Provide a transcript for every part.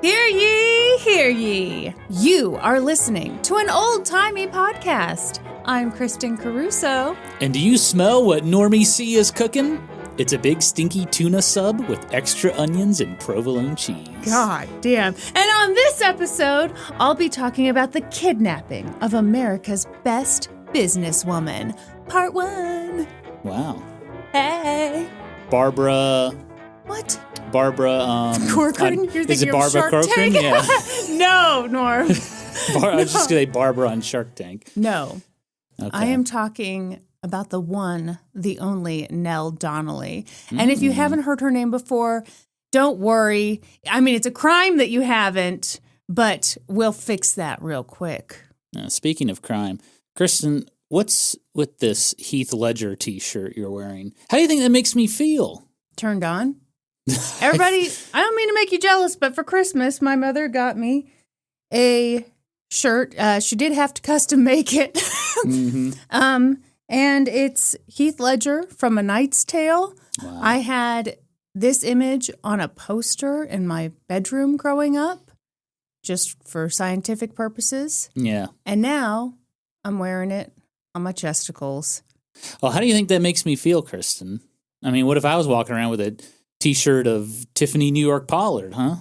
Hear ye, hear ye. You are listening to an old-timey podcast. I'm Kristen Caruso. And do you smell what Normie C is cooking? It's a big stinky tuna sub with extra onions and provolone cheese. God damn. And on this episode, I'll be talking about the kidnapping of America's best businesswoman. Part 1. Wow. Hey. Barbara... What? Barbara, Corcoran? You're is it thinking Barbara of Shark Corcoran? Tank? Yeah. No, Norm. I was just going to say Barbara on Shark Tank. No. Okay. I am talking about the one, the only Nell Donnelly. And if you haven't heard her name before, don't worry. I mean, it's a crime that you haven't, but we'll fix that real quick. Speaking of crime, Kristen, what's with this Heath Ledger t-shirt you're wearing? How do you think that makes me feel? Turned on? Everybody, I don't mean to make you jealous, but for Christmas, my mother got me a shirt. She did have to custom make it. And it's Heath Ledger from A Knight's Tale. Wow. I had this image on a poster in my bedroom growing up, just for scientific purposes. Yeah. And now I'm wearing it on my chesticles. Well, how do you think that makes me feel, Kristen? I mean, what if I was walking around with a t-shirt of Tiffany New York Pollard, huh?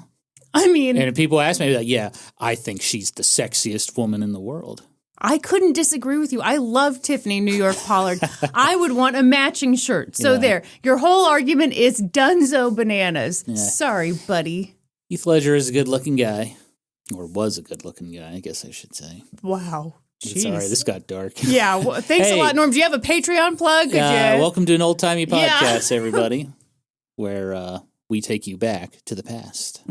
I mean... And if people ask me, like, yeah, I think she's the sexiest woman in the world. I couldn't disagree with you. I love Tiffany New York Pollard. I would want a matching shirt. So there, your whole argument is dunzo bananas. Yeah. Sorry, buddy. Heath Ledger is a good-looking guy. Or was a good-looking guy, I guess I should say. Wow. Jeez. Sorry, this got dark. Yeah, well, thanks a lot, Norm. Do you have a Patreon plug? Welcome to an old-timey podcast, everybody, where we take you back to the past.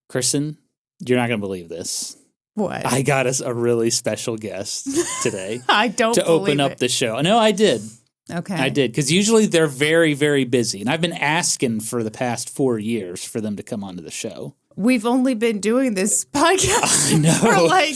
Kristen, you're not going to believe this. What? I got us a really special guest today. I don't to open up the show. No, I did. Okay. I did, because usually they're very, very busy. And I've been asking for the past 4 years for them to come onto the show. We've only been doing this podcast for like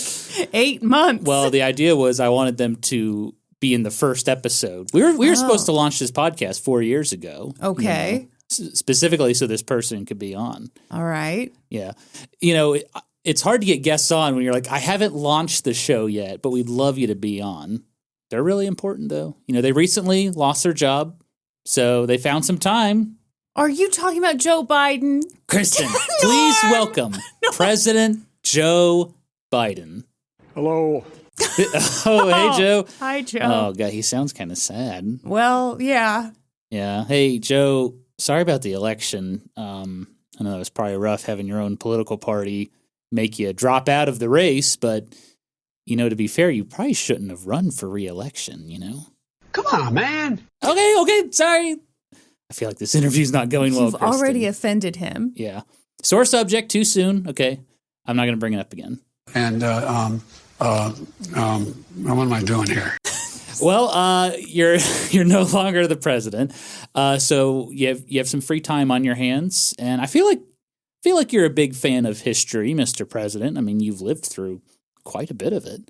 8 months. Well, the idea was I wanted them to be in the first episode. We were supposed to launch this podcast 4 years ago. Okay. You know, specifically so this person could be on. All right. Yeah. You know, it's hard to get guests on when you're like, I haven't launched the show yet, but we'd love you to be on. They're really important, though. You know, they recently lost their job, so they found some time. Are you talking about Joe Biden? Kristen, please welcome President Joe Biden. Hello. Hey, Joe. Hi, Joe. Oh, God, he sounds kind of sad. Well, yeah. Yeah. Hey, Joe, sorry about the election. I know it was probably rough having your own political party make you drop out of the race, but, you know, to be fair, you probably shouldn't have run for re-election, you know? Come on, man. Okay, sorry. I feel like this interview's not going well, You've Kristen. already offended him. Yeah. Sore subject, too soon. Okay. I'm not going to bring it up again. And, what am I doing here? Well, you're no longer the president, so you have some free time on your hands, and I feel like you're a big fan of history, Mr. President. I mean, you've lived through quite a bit of it,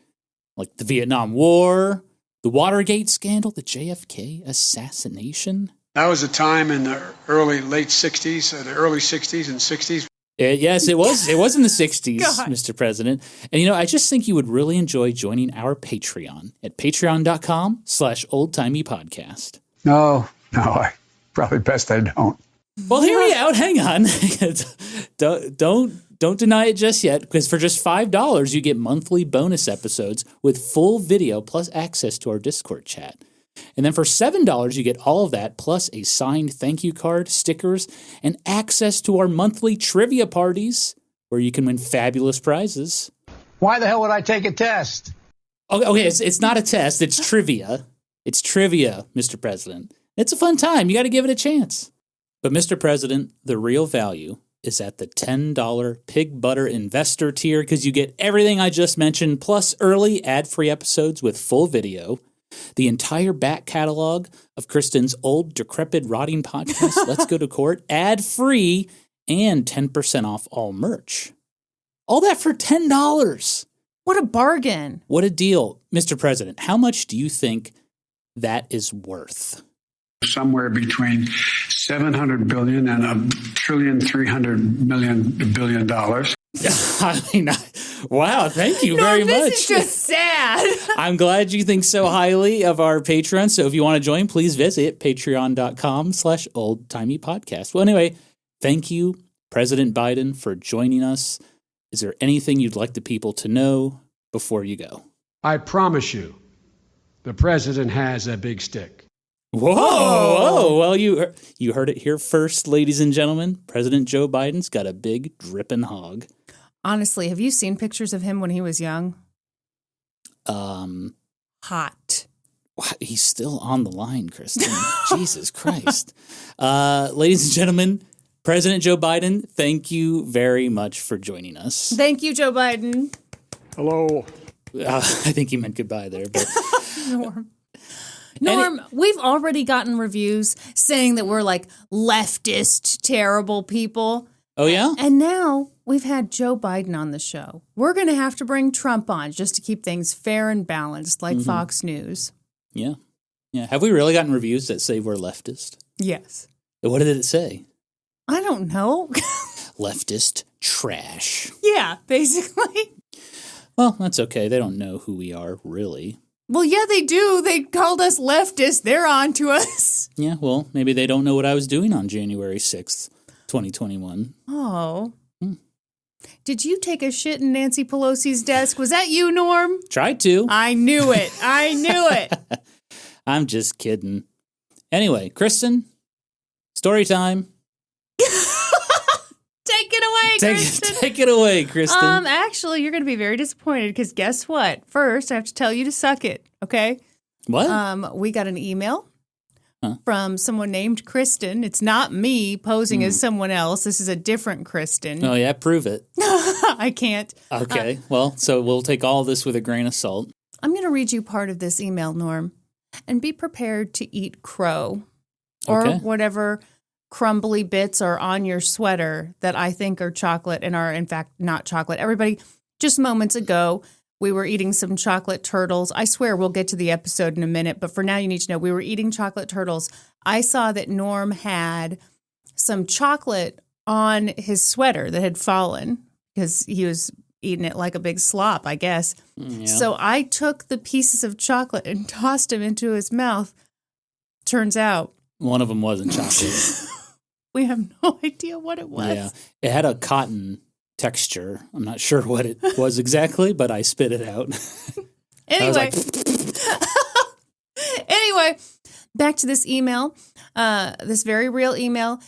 like the Vietnam War, the Watergate scandal, the JFK assassination. That was a time in the late 60s, the early 60s and 60s. Yes, it was. It was in the 60s, God. Mr. President. And, you know, I just think you would really enjoy joining our Patreon at patreon.com/oldtimeypodcast. No, I probably best I don't. Well, hear me out. Hang on. Don't deny it just yet, because for just $5, you get monthly bonus episodes with full video plus access to our Discord chat. And then for $7, you get all of that, plus a signed thank you card, stickers, and access to our monthly trivia parties, where you can win fabulous prizes. Why the hell would I take a test? Okay, it's not a test. It's trivia. It's trivia, Mr. President. It's a fun time. You got to give it a chance. But, Mr. President, the real value is at the $10 Pig Butter Investor tier, because you get everything I just mentioned, plus early ad-free episodes with full video, the entire back catalog of Kristen's old, decrepit, rotting podcast, Let's Go to Court, ad-free, and 10% off all merch. All that for $10. What a bargain. What a deal. Mr. President, how much do you think that is worth? somewhere between 700 billion and $1.3 trillion. I mean, wow, thank you very much. This is just sad. I'm glad you think so highly of our Patreon. So if you want to join, please visit patreon.com/oldtimeypodcast. Well, anyway, thank you, President Biden, for joining us. Is there anything you'd like the people to know before you go? I promise you, the president has a big stick. Whoa! Well, you heard it here first, ladies and gentlemen. President Joe Biden's got a big dripping hog. Honestly, have you seen pictures of him when he was young? Hot. He's still on the line, Kristen. Jesus Christ. Ladies and gentlemen, President Joe Biden, thank you very much for joining us. Thank you, Joe Biden. Hello. I think he meant goodbye there. But Norm, we've already gotten reviews saying that we're like leftist, terrible people. Oh, yeah? And now we've had Joe Biden on the show. We're going to have to bring Trump on just to keep things fair and balanced, like Fox News. Yeah. Yeah. Have we really gotten reviews that say we're leftist? Yes. What did it say? I don't know. Leftist trash. Yeah, basically. Well, that's okay. They don't know who we are, really. Well, yeah, they do. They called us leftists. They're on to us. Yeah, well, maybe they don't know what I was doing on January 6th, 2021. Oh. Did you take a shit in Nancy Pelosi's desk? Was that you, Norm? Tried to. I knew it. I knew it. I'm just kidding. Anyway, Kristen, story time. Take it away, Kristen. Take it away, Kristen. Actually, you're going to be very disappointed because guess what? First, I have to tell you to suck it, okay? What? We got an email from someone named Kristen. It's not me posing as someone else. This is a different Kristen. Oh, yeah? Prove it. I can't. Okay. Well, so we'll take all this with a grain of salt. I'm going to read you part of this email, Norm, and be prepared to eat crow or whatever crumbly bits are on your sweater that I think are chocolate and are, in fact, not chocolate. Everybody, just moments ago, we were eating some chocolate turtles. I swear we'll get to the episode in a minute, but for now you need to know we were eating chocolate turtles. I saw that Norm had some chocolate on his sweater that had fallen because he was eating it like a big slop, I guess. Yeah. So I took the pieces of chocolate and tossed them into his mouth. Turns out one of them wasn't chocolate. We have no idea what it was. Yeah, it had a cotton texture. I'm not sure what it was exactly, but I spit it out. Anyway, anyway, back to this email, this very real email.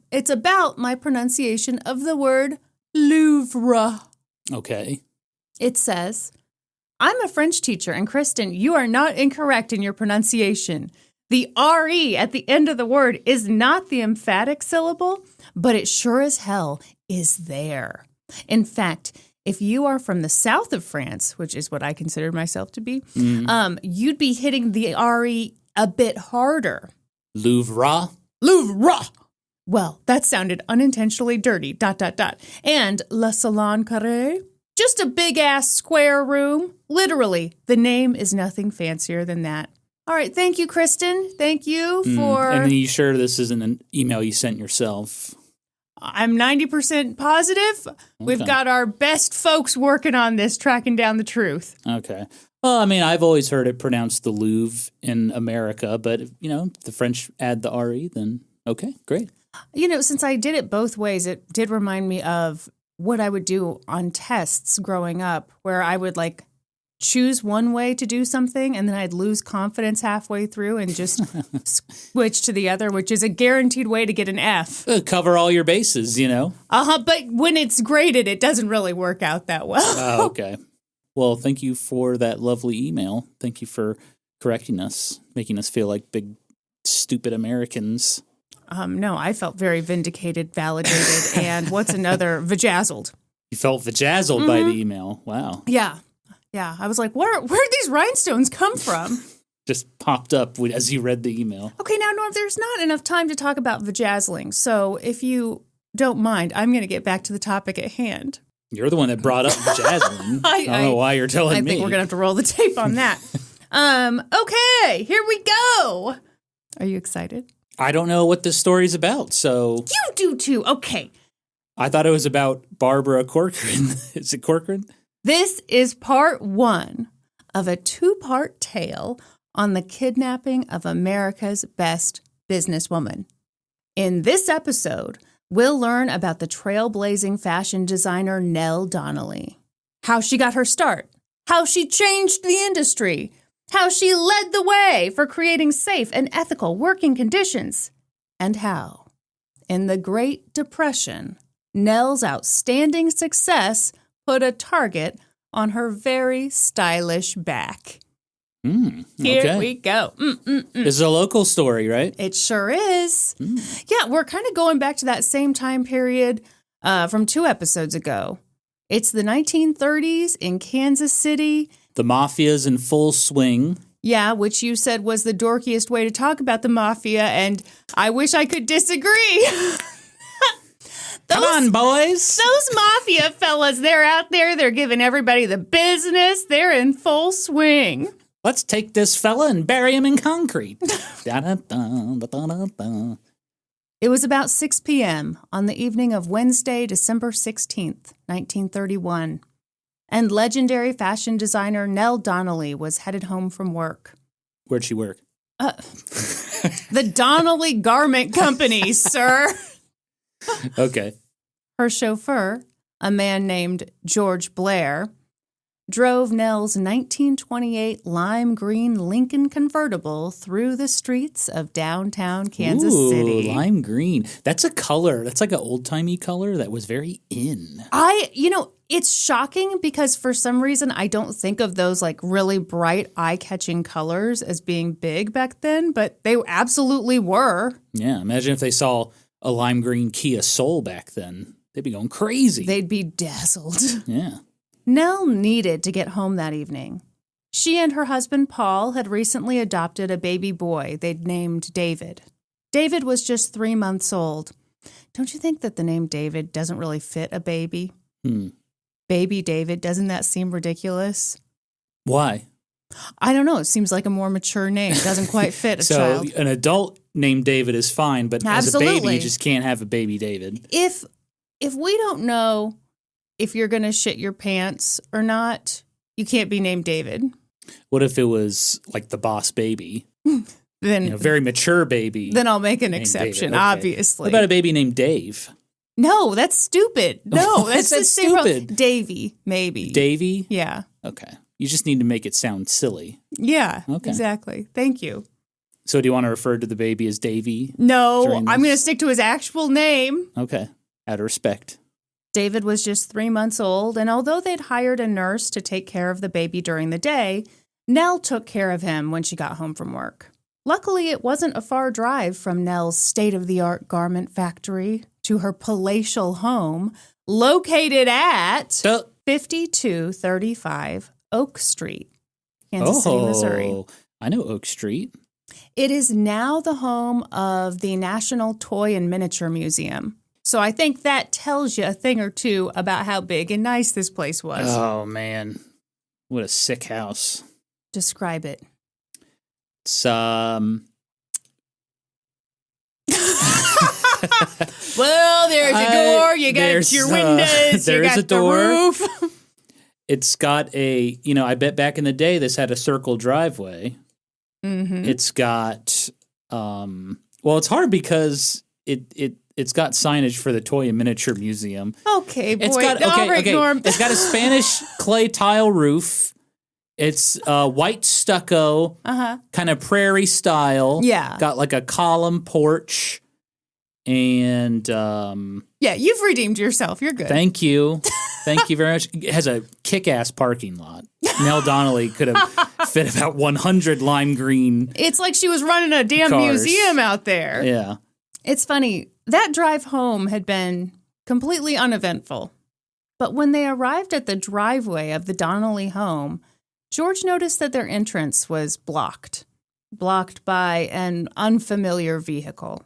It's about my pronunciation of the word Louvre. Okay. It says, I'm a French teacher, and Kristen, you are not incorrect in your pronunciation. The R-E at the end of the word is not the emphatic syllable, but it sure as hell is there. In fact, if you are from the south of France, which is what I consider myself to be, you'd be hitting the R-E a bit harder. Louvre? Louvre! Well, that sounded unintentionally dirty, ... And Le Salon Carré? Just a big-ass square room. Literally, the name is nothing fancier than that. All right, thank you, Kristen. Thank you for... And are you sure this isn't an email you sent yourself? I'm 90% positive. Okay. We've got our best folks working on this, tracking down the truth. Okay. Well, I mean, I've always heard it pronounced the Louvre in America, but, if the French add the R-E, then okay, great. Since I did it both ways, it did remind me of what I would do on tests growing up, where I would, choose one way to do something, and then I'd lose confidence halfway through and just switch to the other, which is a guaranteed way to get an F. Cover all your bases, But when it's graded, it doesn't really work out that well. Oh, okay. Well, thank you for that lovely email. Thank you for correcting us, making us feel like big, stupid Americans. No, I felt very vindicated, validated, and what's another? Vajazzled. You felt vajazzled by the email. Wow. Yeah, I was like, where'd these rhinestones come from? Just popped up as you read the email. Okay, now, Norm, there's not enough time to talk about vajazzling, so if you don't mind, I'm going to get back to the topic at hand. You're the one that brought up vajazzling. I don't know why you're telling me. I think we're going to have to roll the tape on that. Okay, here we go. Are you excited? I don't know what this story's about, so... You do too. Okay. I thought it was about Barbara Corcoran. Is it Corcoran? This is part 1 of a 2-part tale on the kidnapping of America's best businesswoman. In this episode, we'll learn about the trailblazing fashion designer Nell Donnelly, how she got her start, how she changed the industry, how she led the way for creating safe and ethical working conditions, and how, in the Great Depression, Nell's outstanding success put a target on her very stylish back. Here we go. This is a local story, right? It sure is. Yeah, we're kind of going back to that same time period from 2 episodes ago. It's the 1930s in Kansas City. The mafia's in full swing. Yeah, which you said was the dorkiest way to talk about the mafia, and I wish I could disagree. Come on, boys. Those mafia fellas, they're out there. They're giving everybody the business. They're in full swing. Let's take this fella and bury him in concrete. Da-da-da-da-da-da-da. It was about 6 p.m. on the evening of Wednesday, December 16th, 1931, and legendary fashion designer Nell Donnelly was headed home from work. Where'd she work? The Donnelly Garment Company, sir. Okay. Her chauffeur, a man named George Blair, drove Nell's 1928 lime green Lincoln convertible through the streets of downtown Kansas City. Lime green. That's a color. That's like an old-timey color that was very in. It's shocking because for some reason I don't think of those like really bright, eye-catching colors as being big back then, but they absolutely were. Yeah, imagine if they saw a lime green Kia Soul back then. They'd be going crazy. They'd be dazzled. Yeah. Nell needed to get home that evening. She and her husband Paul had recently adopted a baby boy they'd named David. David was just 3 months old. Don't you think that the name David doesn't really fit a baby? Baby David, doesn't that seem ridiculous? Why? I don't know. It seems like a more mature name. It doesn't quite fit a so child. An adult named David is fine, but Absolutely. As a baby, you just can't have a baby David. If we don't know if you're going to shit your pants or not, you can't be named David. What if it was like the boss baby? Then very mature baby. Then I'll make an exception, okay. Obviously. What about a baby named Dave? No, that's stupid. No, that's the same stupid. Davy, maybe. Davy? Yeah. Okay. You just need to make it sound silly. Yeah, okay. Exactly. Thank you. So do you want to refer to the baby as Davy? No, I'm going to stick to his actual name. Okay. Out of respect. David was just 3 months old, and although they'd hired a nurse to take care of the baby during the day, Nell took care of him when she got home from work. Luckily, it wasn't a far drive from Nell's state-of-the-art garment factory to her palatial home, located at 5235 Oak Street, Kansas City, Missouri. I know Oak Street. It is now the home of the National Toy and Miniature Museum. So I think that tells you a thing or two about how big and nice this place was. Oh, man. What a sick house. Describe it. It's, well, there's a door, you got your windows, you got the roof. It's got I bet back in the day this had a circle driveway. Mm-hmm. It's got, it's hard because it's got signage for the Toy and Miniature Museum. Okay, boy. Norm. It's got a Spanish clay tile roof. It's white stucco, kind of prairie style. Yeah. Got like a column porch. And yeah, you've redeemed yourself. You're good. Thank you. Thank you very much. It has a kick-ass parking lot. Nell Donnelly could have fit about 100 lime green. It's like she was running a damn museum out there. Yeah. It's funny. That drive home had been completely uneventful. But when they arrived at the driveway of the Donnelly home, George noticed that their entrance was blocked by an unfamiliar vehicle.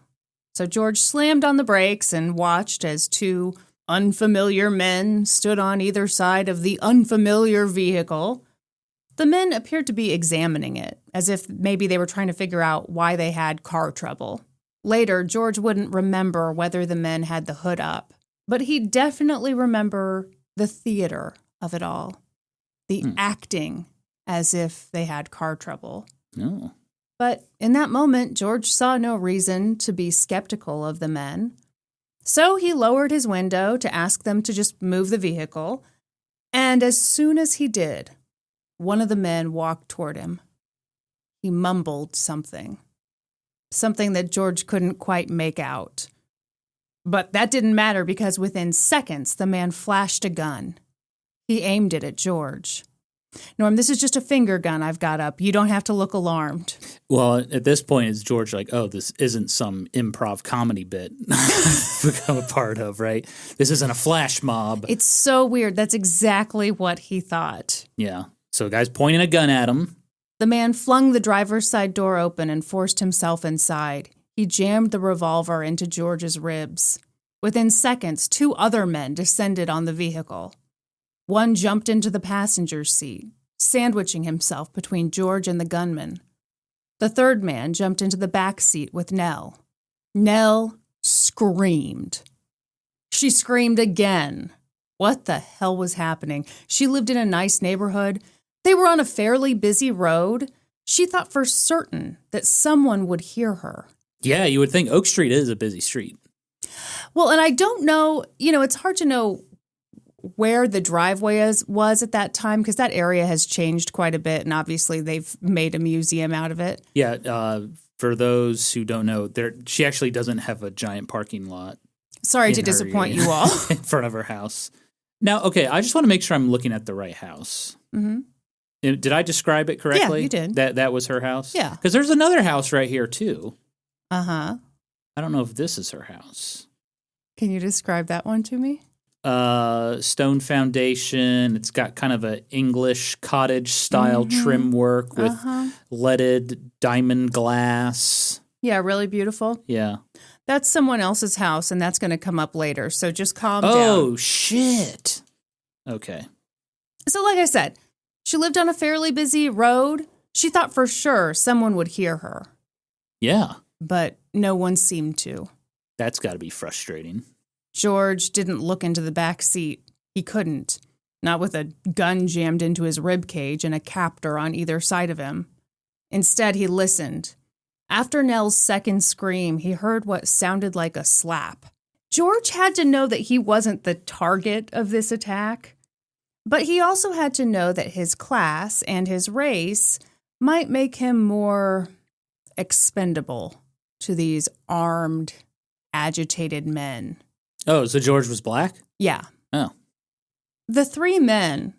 So George slammed on the brakes and watched as 2 unfamiliar men stood on either side of the unfamiliar vehicle. The men appeared to be examining it, as if maybe they were trying to figure out why they had car trouble. Later, George wouldn't remember whether the men had the hood up, but he'd definitely remember the theater of it all, the acting as if they had car trouble. Oh. But in that moment, George saw no reason to be skeptical of the men. So he lowered his window to ask them to just move the vehicle. And as soon as he did, one of the men walked toward him. He mumbled something that George couldn't quite make out. But that didn't matter because within seconds, the man flashed a gun. He aimed it at George. Norm, this is just a finger gun I've got up. You don't have to look alarmed. Well, at this point, is George like, oh, this isn't some improv comedy bit I've become a part of, right? This isn't a flash mob. It's so weird. That's exactly what he thought. Yeah. So the guy's pointing a gun at him. The man flung the driver's side door open and forced himself inside. He jammed the revolver into George's ribs. Within seconds, 2 other men descended on the vehicle. One jumped into the passenger seat, sandwiching himself between George and the gunman. The third man jumped into the back seat with Nell. Nell screamed. She screamed again. What the hell was happening? She lived in a nice neighborhood. They were on a fairly busy road. She thought for certain that someone would hear her. Yeah, you would think Oak Street is a busy street. Well, and I don't know, it's hard to know where the driveway was at that time because that area has changed quite a bit, and obviously they've made a museum out of it. Yeah, for those who don't know, she actually doesn't have a giant parking lot. Sorry to disappoint you all. In front of her house. Now, okay, I just want to make sure I'm looking at the right house. Mm-hmm. Did I describe it correctly? Yeah, you did. That was her house? Yeah. Because there's another house right here, too. Uh-huh. I don't know if this is her house. Can you describe that one to me? Stone foundation. It's got kind of an English cottage style trim work with leaded diamond glass. Yeah, really beautiful. Yeah. That's someone else's house, and that's going to come up later. So just calm down. Oh, shit. Okay. So like I said, she lived on a fairly busy road. She thought for sure someone would hear her. Yeah. But no one seemed to. That's got to be frustrating. George didn't look into the back seat. He couldn't. Not with a gun jammed into his rib cage and a captor on either side of him. Instead, he listened. After Nell's second scream, he heard what sounded like a slap. George had to know that he wasn't the target of this attack, but he also had to know that his class and his race might make him more expendable to these armed, agitated men. Oh, so George was black? Yeah. Oh. The 3 men,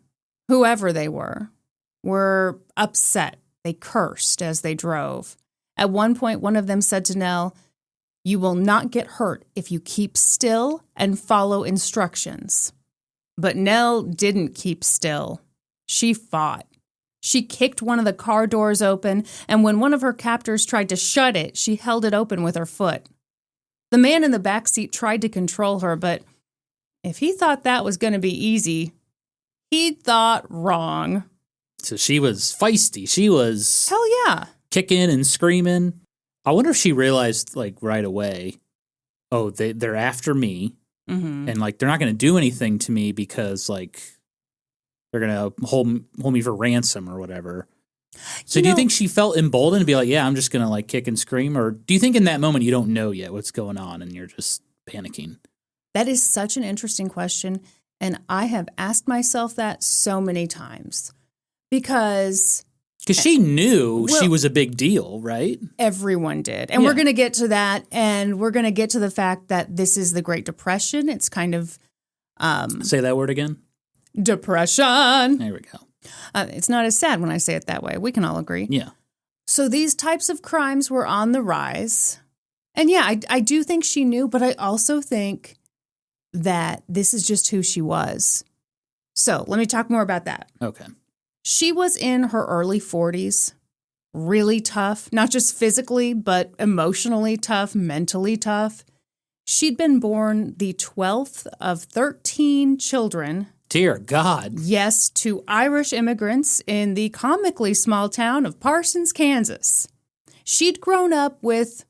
whoever they were upset. They cursed as they drove. At one point, one of them said to Nell, "You will not get hurt if you keep still and follow instructions." But Nell didn't keep still. She fought. She kicked one of the car doors open, and when one of her captors tried to shut it, she held it open with her foot. The man in the back seat tried to control her, but if he thought that was going to be easy, he thought wrong. So she was feisty. She was Hell yeah. kicking and screaming. I wonder if she realized, like, right away, oh, they're after me, and, like, they're not going to do anything to me because, like, they're going to hold me for ransom or whatever. So do you think she felt emboldened to be like, yeah, I'm just going to, like, kick and scream? Or do you think in that moment you don't know yet what's going on and you're just panicking? That is such an interesting question, and I have asked myself that so many times. Because she knew she was a big deal, right? Everyone did. And we're going to get to that, and we're going to get to the fact that this is the Great Depression. It's kind of... Say that word again. Depression. There we go. It's not as sad when I say it that way. We can all agree. Yeah. So these types of crimes were on the rise. And yeah, I do think she knew, but I also think that this is just who she was. So let me talk more about that. Okay. She was in her early 40s, really tough, not just physically, but emotionally tough, mentally tough. She'd been born the 12th of 13 children Dear God. Yes, to Irish immigrants in the comically small town of Parsons, Kansas. She'd grown up with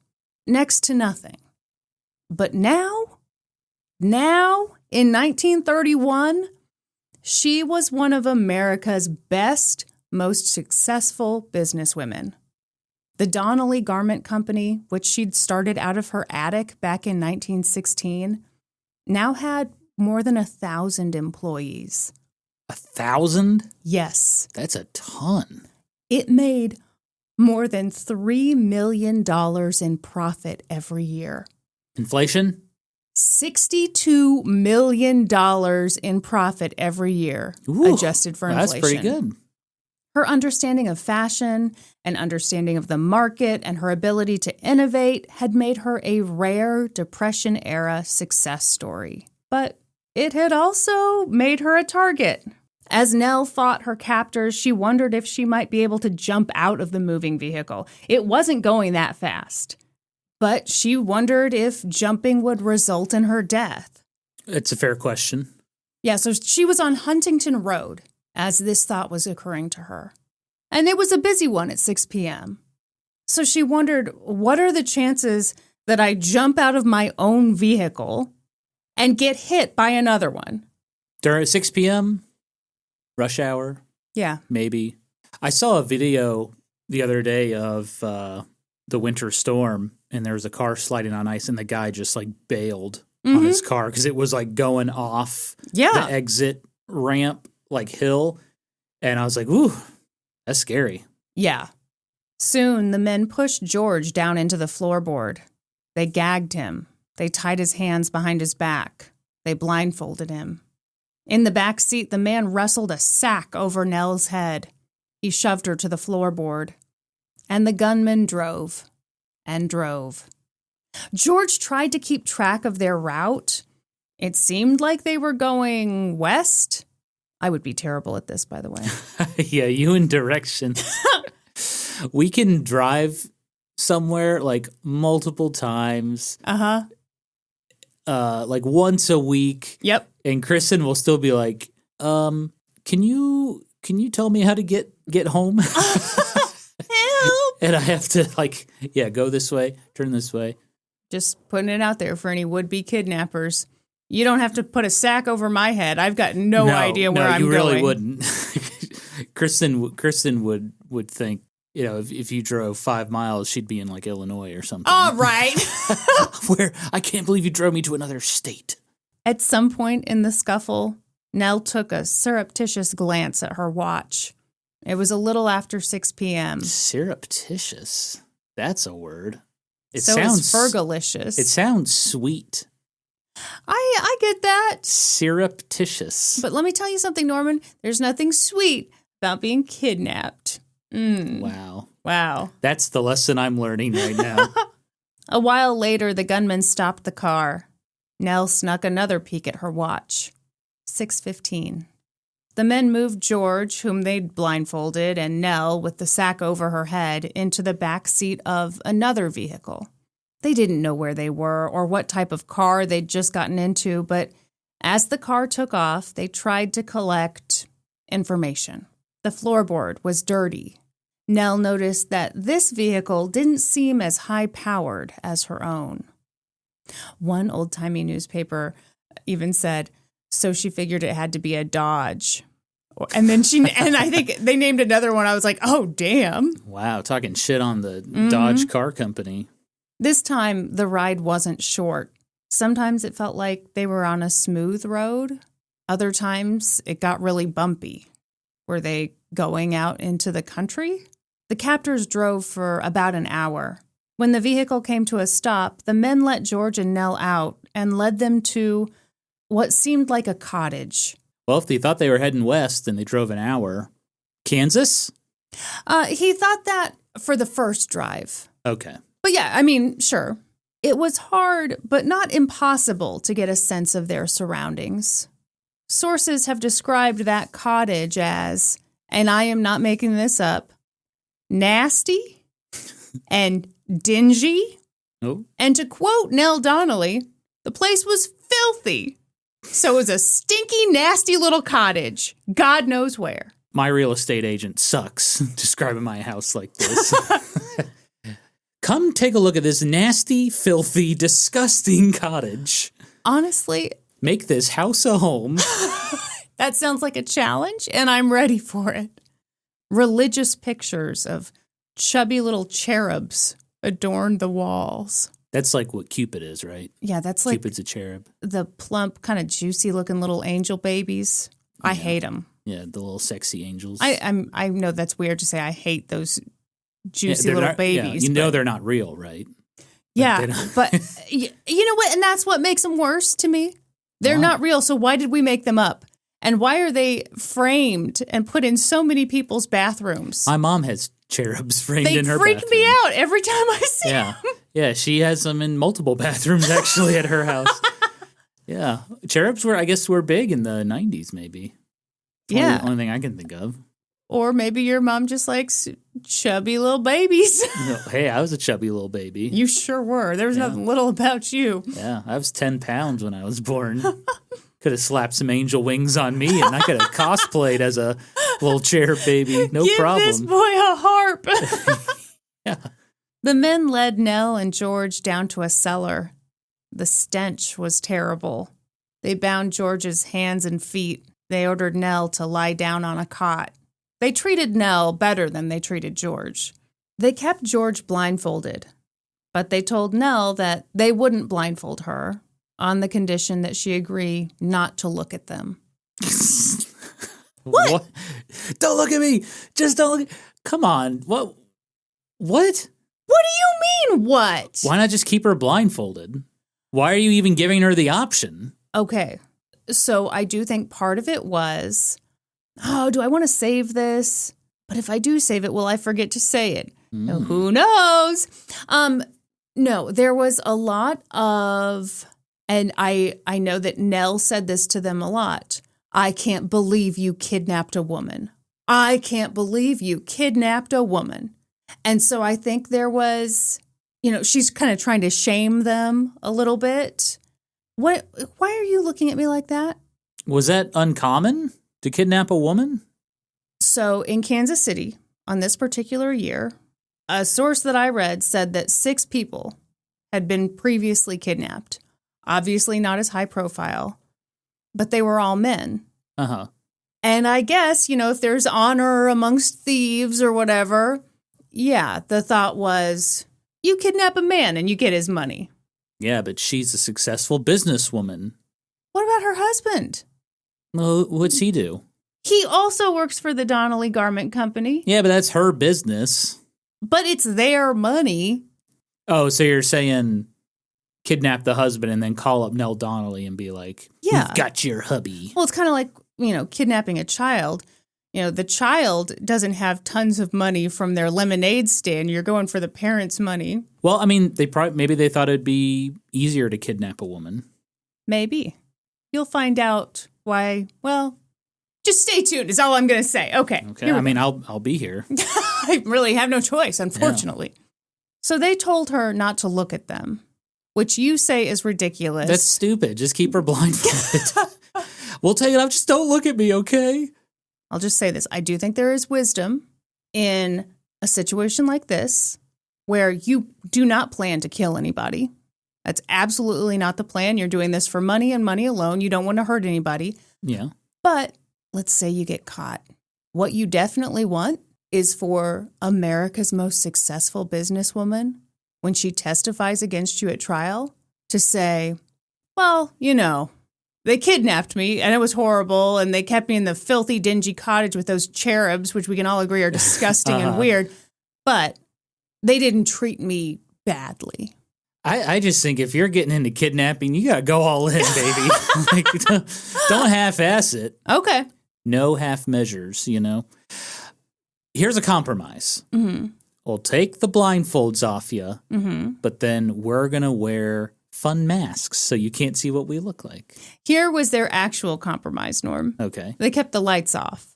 next to nothing. But now, in 1931, she was one of America's best, most successful businesswomen. The Donnelly Garment Company, which she'd started out of her attic back in 1916, now had more than 1,000 employees. 1,000? Yes. That's a ton. It made more than $3 million in profit every year. Inflation? $62 million in profit every year, Ooh, adjusted for inflation. That's pretty good. Her understanding of fashion and understanding of the market and her ability to innovate had made her a rare Depression-era success story. But it had also made her a target. As Nell fought her captors, she wondered if she might be able to jump out of the moving vehicle. It wasn't going that fast. But she wondered if jumping would result in her death. It's a fair question. Yeah, so she was on Huntington Road as this thought was occurring to her. And it was a busy one at 6 p.m. So she wondered, what are the chances that I jump out of my own vehicle and get hit by another one? During 6 p.m., rush hour? Yeah. Maybe. I saw a video the other day of the winter storm, and there was a car sliding on ice, and the guy just like bailed on his car because it was like going off the exit ramp, like hill. And I was like, ooh, that's scary. Yeah. Soon, the men pushed George down into the floorboard. They gagged him. They tied his hands behind his back. They blindfolded him. In the back seat, the man wrestled a sack over Nell's head. He shoved her to the floorboard. And the gunman drove and drove. George tried to keep track of their route. It seemed like they were going west. I would be terrible at this, by the way. Yeah, you and directions. We can drive somewhere like multiple times. Like once a week. Yep. And Kristen will still be like, can you tell me how to get home? Help! And I have to go this way, turn this way. Just putting it out there for any would-be kidnappers. You don't have to put a sack over my head. I've got no idea where I'm going. No, you really wouldn't. Kristen would think, if you drove 5 miles, she'd be in like Illinois or something. All right. Where I can't believe you drove me to another state. At some point in the scuffle, Nell took a surreptitious glance at her watch. It was a little after 6 p.m. Surreptitious? That's a word. It so sounds is fergalicious. It sounds sweet. I get that. Surreptitious. But let me tell you something, Norman. There's nothing sweet about being kidnapped. Wow. That's the lesson I'm learning right now. A while later, the gunman stopped the car. Nell snuck another peek at her watch. 6:15. The men moved George, whom they'd blindfolded, and Nell, with the sack over her head, into the back seat of another vehicle. They didn't know where they were or what type of car they'd just gotten into, but as the car took off, they tried to collect information. The floorboard was dirty. Nell noticed that this vehicle didn't seem as high-powered as her own. One old-timey newspaper even said, so she figured it had to be a Dodge. And then and I think they named another one. I was like, oh, damn. Wow, talking shit on the Dodge car company. This time, the ride wasn't short. Sometimes it felt like they were on a smooth road. Other times, it got really bumpy. Were they going out into the country? The captors drove for about an hour. When the vehicle came to a stop, the men let George and Nell out and led them to what seemed like a cottage. Well, if they thought they were heading west and they drove an hour. Kansas? He thought that for the first drive. Okay. But yeah, sure. It was hard, but not impossible to get a sense of their surroundings. Sources have described that cottage as, and I am not making this up, nasty and dingy. Oh. And to quote Nell Donnelly, the place was filthy. So it was a stinky, nasty little cottage. God knows where. My real estate agent sucks describing my house like this. Come take a look at this nasty, filthy, disgusting cottage. Honestly, make this house a home. That sounds like a challenge, and I'm ready for it. Religious pictures of chubby little cherubs adorned the walls. That's like what Cupid is, right? Yeah, that's like Cupid's a cherub. the plump, kind of juicy-looking little angel babies. I hate them. Yeah, the little sexy angels. I know that's weird to say I hate those juicy little babies. Yeah, you know they're not real, right? Yeah, but you know what? And that's what makes them worse to me. They're not real, so why did we make them up? And why are they framed and put in so many people's bathrooms? My mom has cherubs framed in her bathroom. They freak me out every time I see them. Yeah, she has them in multiple bathrooms actually at her house. Yeah, cherubs were big in the 90s maybe. Yeah. Only thing I can think of. Or maybe your mom just likes chubby little babies. No, hey, I was a chubby little baby. You sure were. There was nothing little about you. Yeah, I was 10 pounds when I was born. Could have slapped some angel wings on me and I could have cosplayed as a little cherub baby. No problem. Give this boy a harp. Yeah. The men led Nell and George down to a cellar. The stench was terrible. They bound George's hands and feet. They ordered Nell to lie down on a cot. They treated Nell better than they treated George. They kept George blindfolded, but they told Nell that they wouldn't blindfold her on the condition that she agree not to look at them. What? Don't look at me. Just don't look. Come on. What? What do you mean, what? Why not just keep her blindfolded? Why are you even giving her the option? Okay, so I do think part of it was, do I want to save this? But if I do save it, will I forget to say it? No, who knows? No, there was a lot of, and I know that Nell said this to them a lot. I can't believe you kidnapped a woman. I can't believe you kidnapped a woman. And so I think there was, she's kind of trying to shame them a little bit. Why are you looking at me like that? Was that uncommon to kidnap a woman? So in Kansas City, on this particular year, a source that I read said that 6 people had been previously kidnapped. Obviously not as high profile, but they were all men. Uh-huh. And I guess, if there's honor amongst thieves or whatever, yeah, the thought was, you kidnap a man and you get his money. Yeah, but she's a successful businesswoman. What about her husband? Well, what's he do? He also works for the Donnelly Garment Company. Yeah, but that's her business. But it's their money. Oh, so you're saying kidnap the husband and then call up Nell Donnelly and be like, yeah, we've got your hubby. Well, it's kind of like, kidnapping a child. The child doesn't have tons of money from their lemonade stand. You're going for the parents' money. Well, I mean, maybe they thought it'd be easier to kidnap a woman. Maybe. You'll find out why. Well, just stay tuned is all I'm going to say. Okay. I mean, I'll be here. I really have no choice, unfortunately. Yeah. So they told her not to look at them, which you say is ridiculous. That's stupid. Just keep her blindfolded. We'll take it off. Just don't look at me, okay? I'll just say this. I do think there is wisdom in a situation like this where you do not plan to kill anybody. That's absolutely not the plan. You're doing this for money and money alone. You don't want to hurt anybody. Yeah. But let's say you get caught. What you definitely want is for America's most successful businesswoman, when she testifies against you at trial, to say, well, they kidnapped me and it was horrible and they kept me in the filthy, dingy cottage with those cherubs, which we can all agree are disgusting and weird, but they didn't treat me badly. I just think if you're getting into kidnapping, you got to go all in, baby. Like, don't half-ass it. Okay. No half measures, Here's a compromise. Mm-hmm. We'll take the blindfolds off you, but then we're going to wear fun masks so you can't see what we look like. Here was their actual compromise, Norm. Okay. They kept the lights off.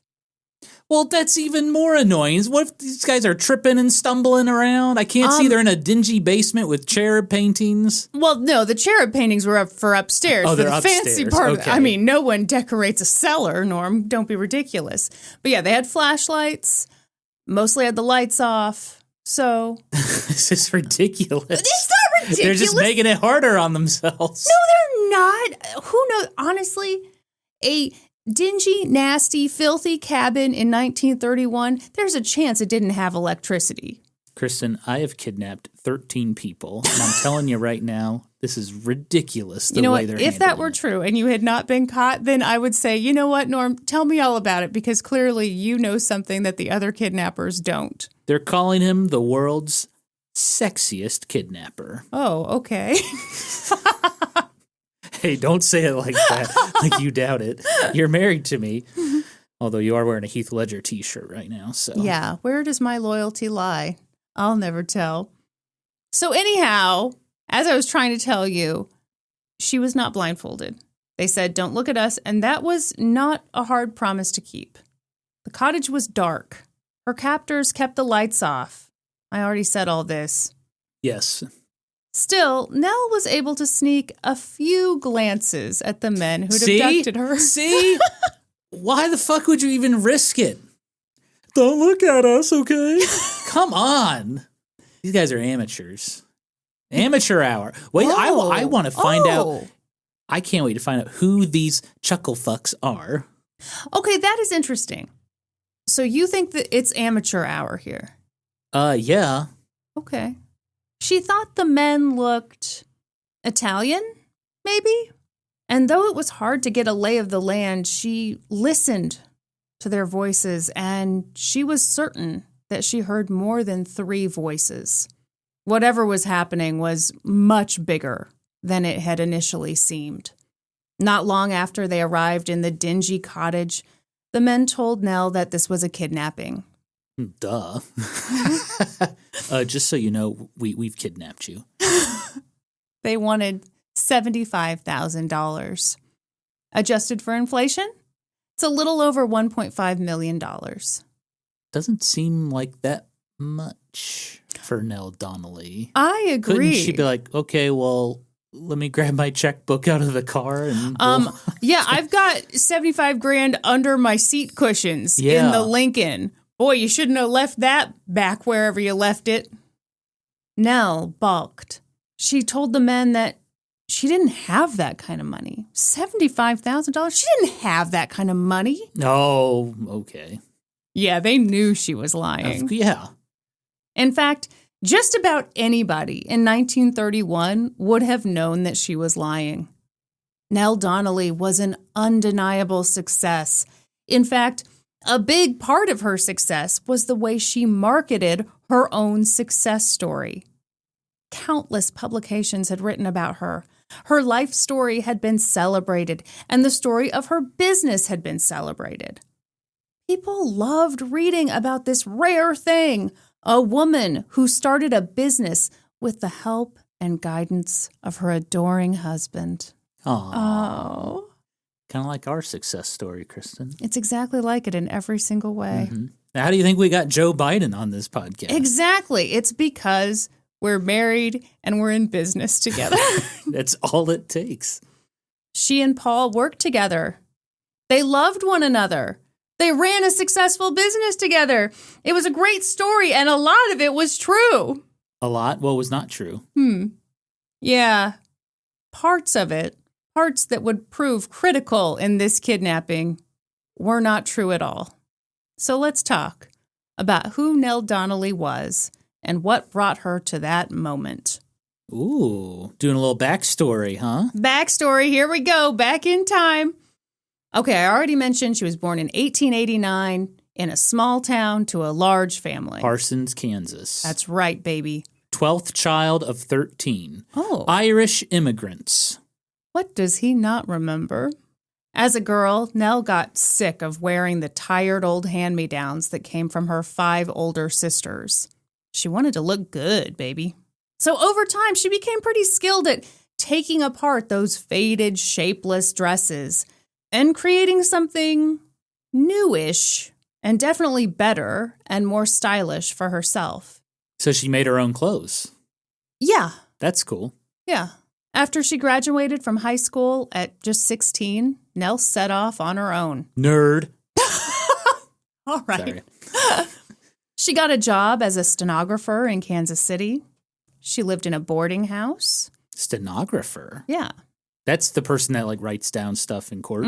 Well, that's even more annoying. What if these guys are tripping and stumbling around? I can't see they're in a dingy basement with cherub paintings. Well, no, the cherub paintings were up for upstairs. Oh, for they're the fancy upstairs. part of it. Okay. I mean, no one decorates a cellar, Norm. Don't be ridiculous. But yeah, they had flashlights. Mostly had the lights off. So This is ridiculous. it's not ridiculous. They're just making it harder on themselves. No, they're not. Who knows? Honestly, a dingy, nasty, filthy cabin in 1931, there's a chance it didn't have electricity. Kristen, I have kidnapped 13 people, and I'm telling you right now, this is ridiculous the way they're If that handling were it. true and you had not been caught, then I would say, you know what, Norm, tell me all about it, because clearly you know something that the other kidnappers don't. They're calling him the world's sexiest kidnapper. Oh, okay. Hey, don't say it like that, like you doubt it. You're married to me, although you are wearing a Heath Ledger t-shirt right now. So Yeah, where does my loyalty lie? I'll never tell. So anyhow, as I was trying to tell you, she was not blindfolded. They said, don't look at us, and that was not a hard promise to keep. The cottage was dark. Her captors kept the lights off. I already said all this. Yes. Still, Nell was able to sneak a few glances at the men who'd abducted her. See? Why the fuck would you even risk it? Don't look at us, okay? Come on. These guys are amateurs. Amateur hour. Wait, I want to find out. I can't wait to find out who these chuckle fucks are. Okay, that is interesting. So you think that it's amateur hour here? Yeah. Okay. She thought the men looked Italian, maybe? And though it was hard to get a lay of the land, she listened to their voices, and she was certain that she heard more than 3 voices. Whatever was happening was much bigger than it had initially seemed. Not long after they arrived in the dingy cottage, the men told Nell that this was a kidnapping. Duh. Just so you know, we've kidnapped you. They wanted $75,000. Adjusted for inflation, it's a little over $1.5 million. Doesn't seem like that much for Nell Donnelly. I agree. Couldn't she be like, okay, well, let me grab my checkbook out of the car and Yeah, I've got 75 grand under my seat cushions in the Lincoln. Boy, you shouldn't have left that back wherever you left it. Nell balked. She told the men that she didn't have that kind of money. $75,000? She didn't have that kind of money. Oh, okay. Yeah, they knew she was lying. Yeah. In fact, just about anybody in 1931 would have known that she was lying. Nell Donnelly was an undeniable success. In fact, a big part of her success was the way she marketed her own success story. Countless publications had written about her. Her life story had been celebrated, and the story of her business had been celebrated. People loved reading about this rare thing, a woman who started a business with the help and guidance of her adoring husband. Aww. Oh. Kind of like our success story, Kristen. It's exactly like it in every single way. Mm-hmm. Now, how do you think we got Joe Biden on this podcast? Exactly. It's because we're married and we're in business together. That's all it takes. She and Paul worked together. They loved one another. They ran a successful business together. It was a great story, and a lot of it was true. A lot? What was not true? Yeah. Parts of it, parts that would prove critical in this kidnapping, were not true at all. So let's talk about who Nell Donnelly was and what brought her to that moment. Ooh, doing a little backstory, huh? Backstory, here we go, back in time. Okay, I already mentioned she was born in 1889 in a small town to a large family. Parsons, Kansas. That's right, baby. 12th child of 13. Oh. Irish immigrants. What does he not remember? As a girl, Nell got sick of wearing the tired old hand-me-downs that came from her 5 older sisters. She wanted to look good, baby. So over time, she became pretty skilled at taking apart those faded, shapeless dresses and creating something newish and definitely better and more stylish for herself. So she made her own clothes. Yeah. That's cool. Yeah. After she graduated from high school at just 16, Nell set off on her own. Nerd. All right. Sorry. She got a job as a stenographer in Kansas City. She lived in a boarding house. Stenographer? Yeah. That's the person that like writes down stuff in court.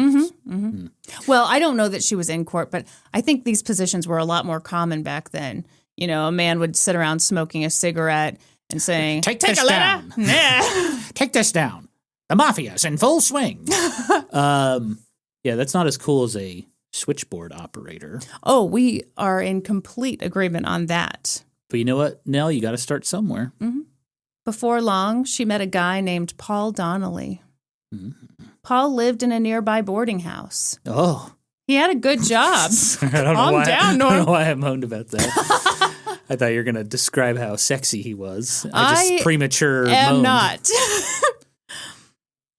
Well, I don't know that she was in court, but I think these positions were a lot more common back then. You know, a man would sit around smoking a cigarette and saying, Take a this letter." down. Yeah. Take this down. The mafia's in full swing. Yeah, that's not as cool as a switchboard operator. Oh, we are in complete agreement on that. But you know what, Nell? You got to start somewhere. Before long, she met a guy named Paul Donnelly. Mm-hmm. Paul lived in a nearby boarding house. Oh. He had a good job. I don't know Calm why, down, I don't Norm. know why I moaned about that. I thought you were going to describe how sexy he was. I just premature am moaned. not.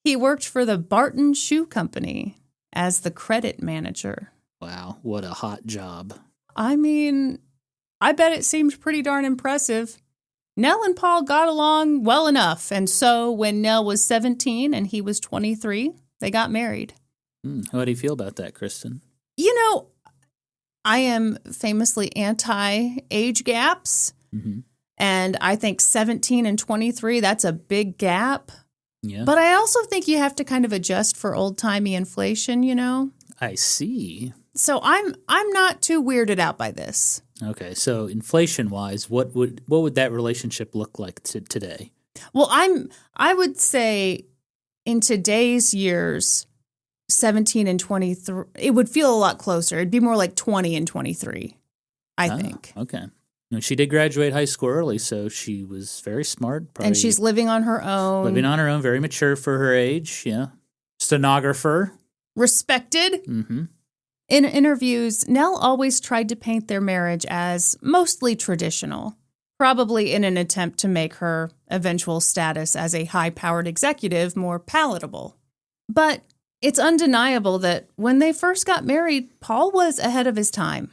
He worked for the Barton Shoe Company as the credit manager. Wow, what a hot job. I mean, I bet it seemed pretty darn impressive. Nell and Paul got along well enough, and so when Nell was 17 and he was 23, they got married. How do you feel about that, Kristen? You know, I am famously anti-age gaps, and I think 17 and 23, that's a big gap. Yeah. But I also think you have to kind of adjust for old-timey inflation, you know? I see. So I'm not too weirded out by this. Okay, so inflation-wise, what would that relationship look like today? Well, I would say in today's years, 17 and 23, it would feel a lot closer. It'd be more like 20 and 23, I think. Okay. And she did graduate high school early, so she was very smart. And she's living on her own. Living on her own, very mature for her age, yeah. Stenographer. Respected. Mm-hmm. In interviews, Nell always tried to paint their marriage as mostly traditional, probably in an attempt to make her eventual status as a high-powered executive more palatable. But it's undeniable that when they first got married, Paul was ahead of his time.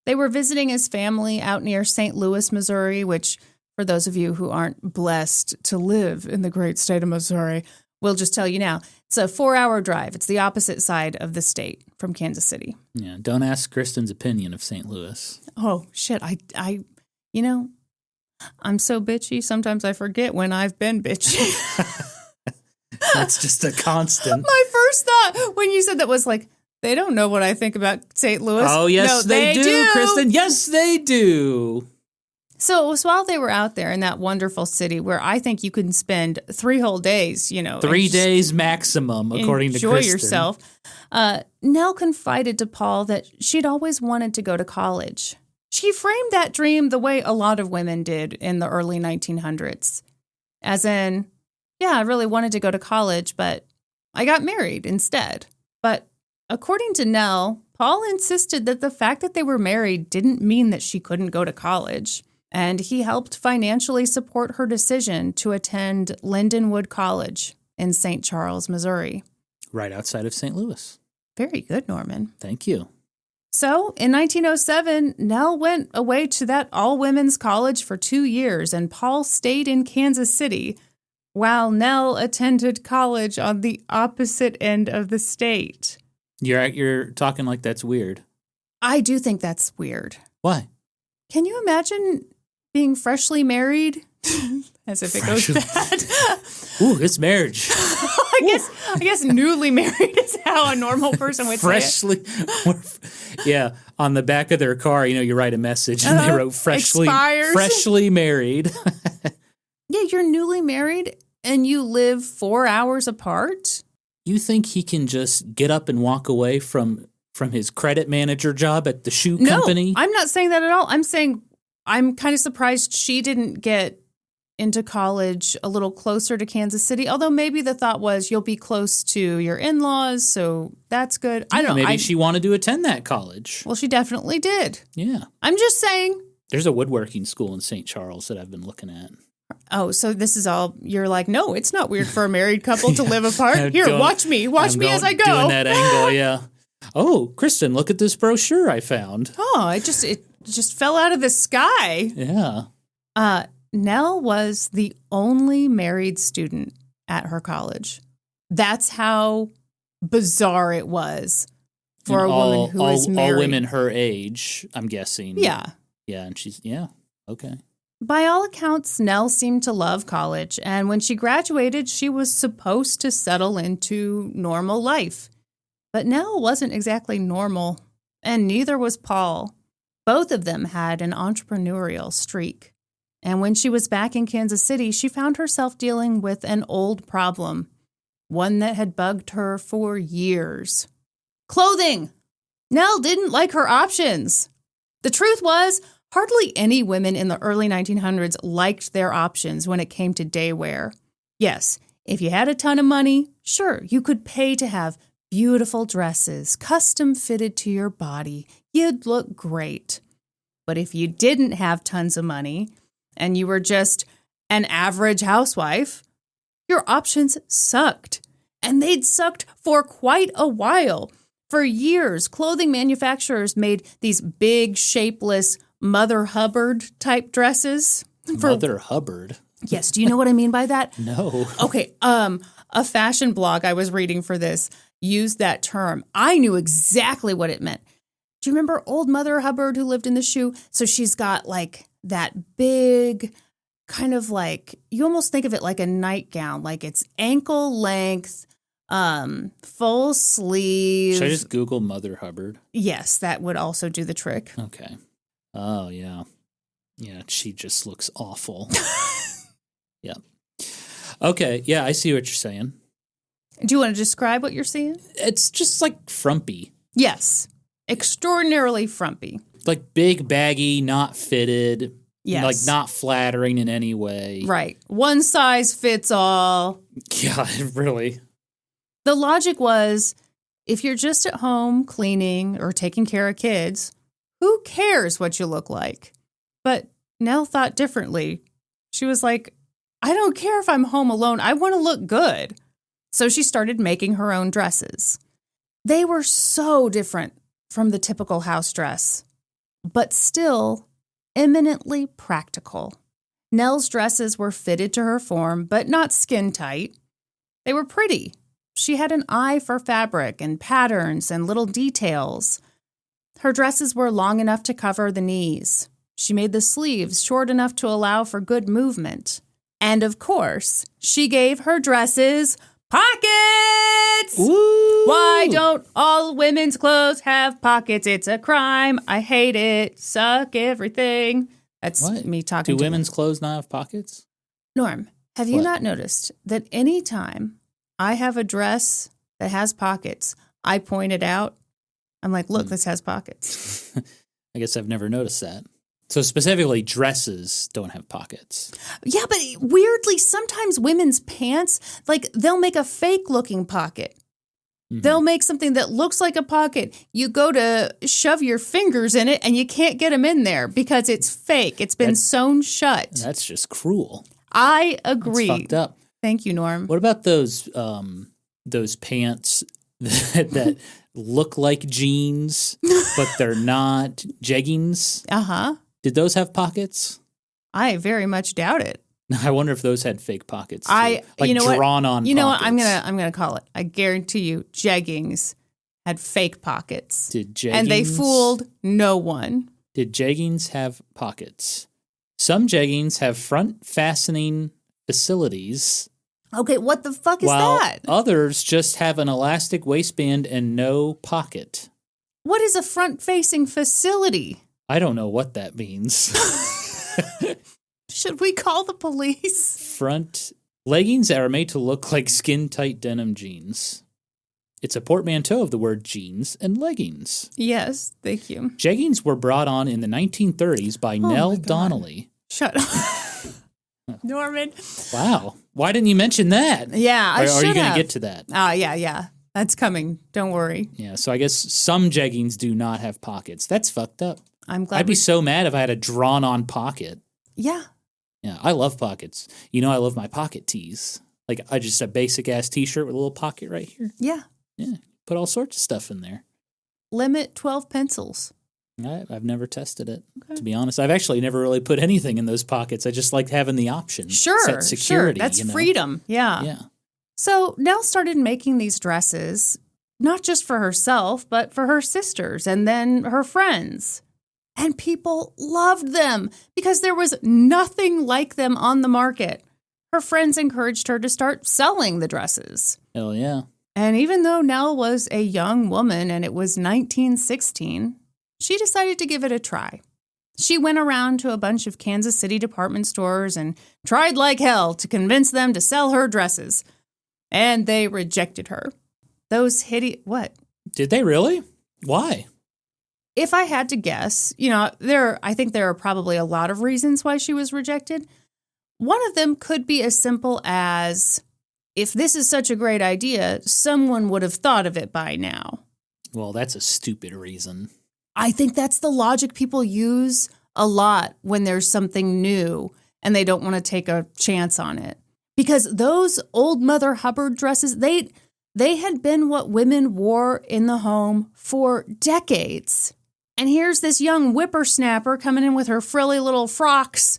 They were visiting his family out near St. Louis, Missouri, which, for those of you who aren't blessed to live in the great state of Missouri, we'll just tell you now, it's a 4-hour drive. It's the opposite side of the state from Kansas City. Yeah, don't ask Kristen's opinion of St. Louis. Oh, shit. You know, I'm so bitchy, sometimes I forget when I've been bitchy. That's just a constant. My first thought when you said that was like, they don't know what I think about St. Louis. Oh, yes, no, they do, Kristen. Yes, they do. So it was while they were out there in that wonderful city where I think you can spend 3 whole days, you know. 3 days maximum, according to Kristen. Enjoy yourself. Nell confided to Paul that she'd always wanted to go to college. She framed that dream the way a lot of women did in the early 1900s. As in, yeah, I really wanted to go to college, but I got married instead. But according to Nell, Paul insisted that the fact that they were married didn't mean that she couldn't go to college. And he helped financially support her decision to attend Lindenwood College in St. Charles, Missouri. Right outside of St. Louis. Very good, Norman. Thank you. So, in 1907, Nell went away to that all-women's college for 2 years, and Paul stayed in Kansas City, while Nell attended college on the opposite end of the state. You're talking like that's weird. I do think that's weird. Why? Can you imagine being freshly married? As if it goes bad. Ooh, it's marriage. I guess newly married is how a normal person would say it. Yeah, on the back of their car, you write a message and they wrote freshly married. Yeah, you're newly married and you live 4 hours apart? You think he can just get up and walk away from his credit manager job at the shoe company? No, I'm not saying that at all. I'm saying I'm kind of surprised she didn't get into college a little closer to Kansas City, although maybe the thought was you'll be close to your in-laws, so that's good. I don't know. Maybe she wanted to attend that college. Well, she definitely did. Yeah. I'm just saying. There's a woodworking school in St. Charles that I've been looking at. Oh, so this is all, you're like, no, it's not weird for a married couple to live apart. Here, watch me as I go. Doing that angle, yeah. Oh, Kristen, look at this brochure I found. Oh, it just fell out of the sky. Yeah. Nell was the only married student at her college. That's how bizarre it was for And a woman who was married. All women her age, I'm guessing. Yeah. Yeah, and okay. By all accounts, Nell seemed to love college, and when she graduated, she was supposed to settle into normal life. But Nell wasn't exactly normal, and neither was Paul. Both of them had an entrepreneurial streak. And when she was back in Kansas City, she found herself dealing with an old problem, one that had bugged her for years. Clothing! Nell didn't like her options. The truth was, hardly any women in the early 1900s liked their options when it came to day wear. Yes, if you had a ton of money, sure, you could pay to have beautiful dresses, custom fitted to your body. You'd look great. But if you didn't have tons of money and you were just an average housewife, your options sucked. And they'd sucked for quite a while. For years, clothing manufacturers made these big, shapeless Mother Hubbard type dresses. Mother Hubbard? Yes. Do you know what I mean by that? No. Okay. A fashion blog I was reading for this used that term. I knew exactly what it meant. Do you remember old Mother Hubbard who lived in the shoe? So she's got like that big kind of like, you almost think of it like a nightgown, like it's ankle length, full sleeve. Should I just Google Mother Hubbard? Yes, that would also do the trick. Okay. Oh, yeah. Yeah, she just looks awful. Yeah. Okay, yeah, I see what you're saying. Do you want to describe what you're seeing? It's just like frumpy. Yes. Extraordinarily frumpy. Like big, baggy, not fitted. Yes. Like not flattering in any way. Right. One size fits all. Yeah, really. The logic was, if you're just at home cleaning or taking care of kids, who cares what you look like? But Nell thought differently. She was like, I don't care if I'm home alone. I want to look good. So she started making her own dresses. They were so different from the typical house dress, but still eminently practical. Nell's dresses were fitted to her form, but not skin tight. They were pretty. She had an eye for fabric and patterns and little details. Her dresses were long enough to cover the knees. She made the sleeves short enough to allow for good movement. And of course, she gave her dresses pockets! Woo! Why don't all women's clothes have pockets? It's a crime. I hate it. Suck everything. That's What? me talking Do to women's clothes not have pockets? Norm, have you What? not noticed that any time I have a dress that has pockets, I point it out? I'm like, look, this has pockets. I guess I've never noticed that. So specifically, dresses don't have pockets. Yeah, but weirdly, sometimes women's pants, like they'll make a fake looking pocket. Mm-hmm. They'll make something that looks like a pocket. You go to shove your fingers in it and you can't get them in there because it's fake. It's been sewn shut. That's just cruel. I agree. That's fucked up. Thank you, Norm. What about those pants that look like jeans, but they're not jeggings? Uh-huh. Did those have pockets? I very much doubt it. I wonder if those had fake pockets. Too. Like you know drawn on. You know pockets. what? I'm gonna call it. I guarantee you, jeggings had fake pockets. Did jeggings? And they fooled no one. Did jeggings have pockets? Some jeggings have front fastening facilities. Okay, what the fuck is while that? Others just have an elastic waistband and no pocket. What is a front-facing facility? I don't know what that means. Should we call the police? Front leggings are made to look like skin-tight denim jeans. It's a portmanteau of the word jeans and leggings. Yes, thank you. Jeggings were brought on in the 1930s by Nell Donnelly. Shut up. Norman. Wow. Why didn't you mention that? Yeah, I should have. Are you going to get to that? Yeah. That's coming. Don't worry. Yeah, so I guess some jeggings do not have pockets. That's fucked up. I'm glad. I'd be so mad if I had a drawn-on pocket. Yeah. Yeah, I love pockets. You know, I love my pocket tees. Like, I just a basic-ass T-shirt with a little pocket right here. Yeah. Yeah, put all sorts of stuff in there. limit 12 pencils. I've never tested it, to be honest. I've actually never really put anything in those pockets. I just like having the option. Sure, security, sure. That's you know? freedom. Yeah. Yeah. So Nell started making these dresses, not just for herself, but for her sisters and then her friends. And people loved them because there was nothing like them on the market. Her friends encouraged her to start selling the dresses. Hell yeah. And even though Nell was a young woman and it was 1916, she decided to give it a try. She went around to a bunch of Kansas City department stores and tried like hell to convince them to sell her dresses. And they rejected her. Those what? Did they really? Why? If I had to guess, I think there are probably a lot of reasons why she was rejected. One of them could be as simple as, if this is such a great idea, someone would have thought of it by now. Well, that's a stupid reason. I think that's the logic people use a lot when there's something new and they don't want to take a chance on it. Because those old Mother Hubbard dresses, they had been what women wore in the home for decades. And here's this young whippersnapper coming in with her frilly little frocks.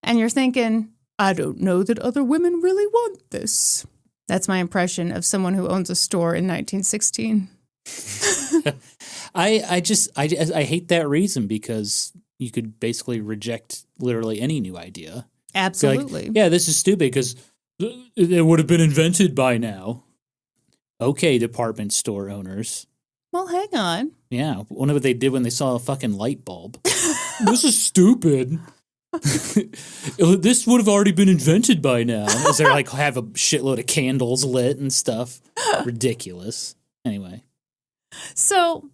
And you're thinking, I don't know that other women really want this. That's my impression of someone who owns a store in 1916. I hate that reason because you could basically reject literally any new idea. Absolutely. Like, yeah, this is stupid because it would have been invented by now. Okay, department store owners. Well, hang on. Yeah, wonder what they did when they saw a fucking light bulb. This is stupid. This would have already been invented by now. As they like have a shitload of candles lit and stuff. Ridiculous. Anyway. So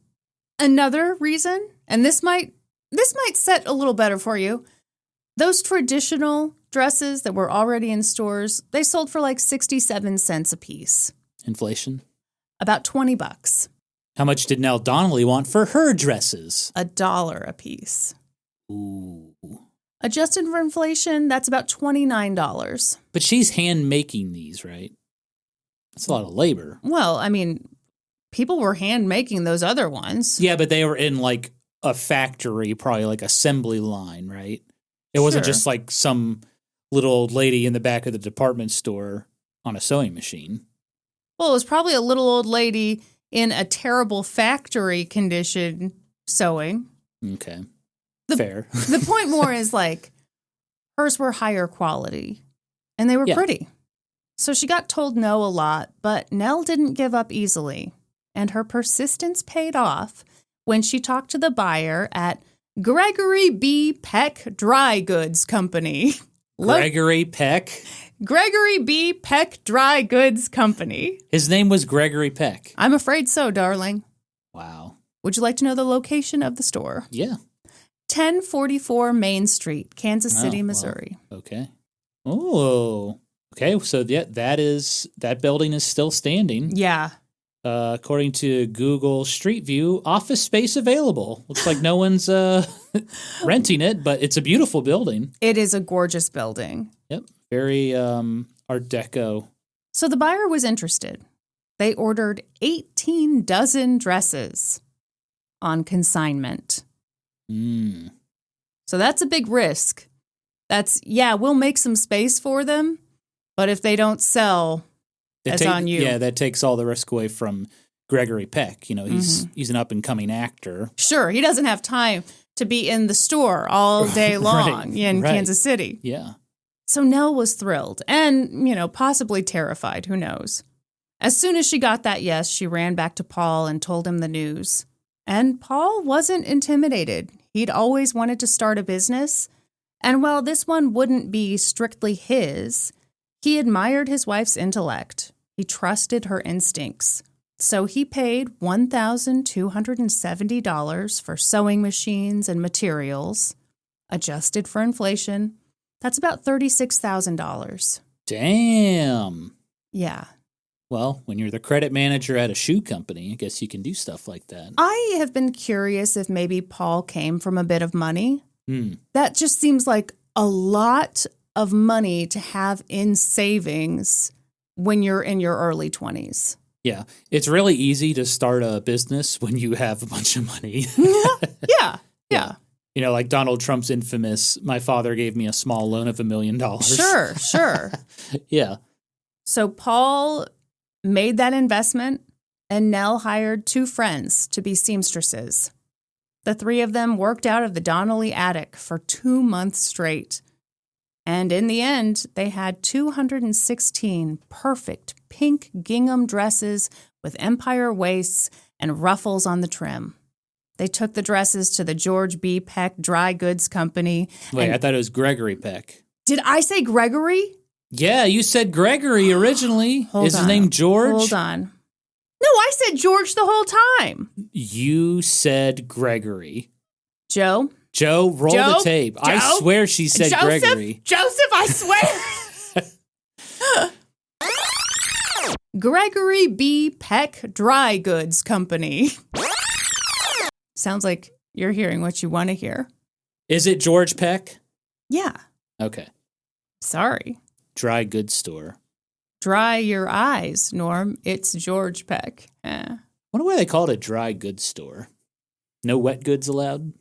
another reason, and this might set a little better for you. Those traditional dresses that were already in stores, they sold for like 67 cents a piece. Inflation? About $20. How much did Nell Donnelly want for her dresses? $1 a piece. Ooh. Adjusted for inflation, that's about $29. But she's hand making these, right? That's a lot of labor. Well, I mean, people were hand making those other ones. Yeah, but they were in like a factory, probably like assembly line, right? It wasn't Sure. just like some little old lady in the back of the department store on a sewing machine. Well, it was probably a little old lady in a terrible factory condition sewing. Okay. Fair. The point more is like hers were higher quality and they were pretty. So she got told no a lot, but Nell didn't give up easily. And her persistence paid off when she talked to the buyer at Gregory B. Peck Dry Goods Company. Gregory Peck? Gregory B. Peck Dry Goods Company. His name was Gregory Peck. I'm afraid so, darling. Wow. Would you like to know the location of the store? Yeah. 1044 Main Street, Kansas City, Missouri. Well, okay. Oh. Okay, so that building is still standing. Yeah. According to Google Street View, office space available. Looks like no one's renting it, but it's a beautiful building. It is a gorgeous building. Yep. Very Art Deco. So the buyer was interested. They ordered 18 dozen dresses on consignment. So that's a big risk. We'll make some space for them, but if they don't sell, that's on you. Yeah, that takes all the risk away from Gregory Peck. You know, he's an up-and-coming actor. Sure, he doesn't have time to be in the store all day long in Kansas City. Yeah. So Nell was thrilled and, possibly terrified. Who knows? As soon as she got that yes, she ran back to Paul and told him the news. And Paul wasn't intimidated. He'd always wanted to start a business. And while this one wouldn't be strictly his, he admired his wife's intellect. He trusted her instincts. So he paid $1,270 for sewing machines and materials. Adjusted for inflation, that's about $36,000. Damn. Yeah. Well, when you're the credit manager at a shoe company, I guess you can do stuff like that. I have been curious if maybe Paul came from a bit of money. That just seems like a lot of money to have in savings when you're in your early 20s. Yeah. It's really easy to start a business when you have a bunch of money. Yeah. You know, like Donald Trump's infamous, my father gave me a small loan of $1 million. Sure. Yeah. So Paul made that investment, and Nell hired 2 friends to be seamstresses. The 3 of them worked out of the Donnelly attic for 2 months straight. And in the end, they had 216 perfect pink gingham dresses with empire waists and ruffles on the trim. They took the dresses to the George B. Peck Dry Goods Company. Wait, I thought it was Gregory Peck. Did I say Gregory? Yeah, you said Gregory originally. Is his on. name George? Hold on. No, I said George the whole time. You said Gregory. Joe, roll the tape. Joe? I swear she said Gregory. Joseph, I swear. Gregory B. Peck Dry Goods Company. Sounds like you're hearing what you want to hear. Is it George Peck? Yeah. Okay. Sorry. Dry goods store. Dry your eyes, Norm. It's George Peck. Wonder why they call it a dry goods store. No wet goods allowed?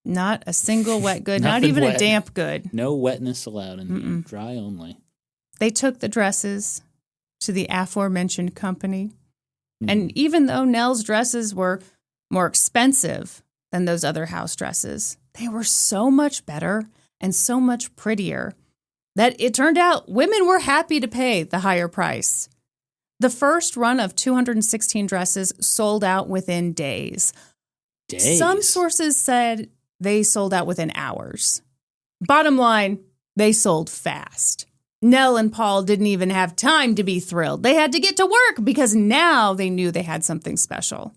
Not a single wet good, not Nothing even wet. a damp good. No wetness allowed in here. Dry only. They took the dresses to the aforementioned company. And even though Nell's dresses were more expensive than those other house dresses, they were so much better and so much prettier that it turned out women were happy to pay the higher price. The first run of 216 dresses sold out within days. Some sources said they sold out within hours. Bottom line, they sold fast. Nell and Paul didn't even have time to be thrilled. They had to get to work because now they knew they had something special.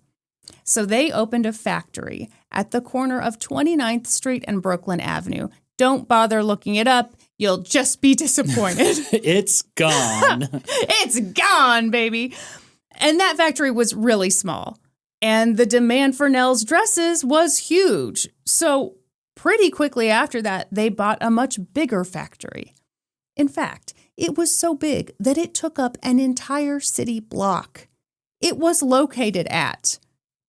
So they opened a factory at the corner of 29th Street and Brooklyn Avenue. Don't bother looking it up. You'll just be disappointed. It's gone. It's gone, baby. And that factory was really small. And the demand for Nell's dresses was huge. So pretty quickly after that, they bought a much bigger factory. In fact, it was so big that it took up an entire city block. It was located at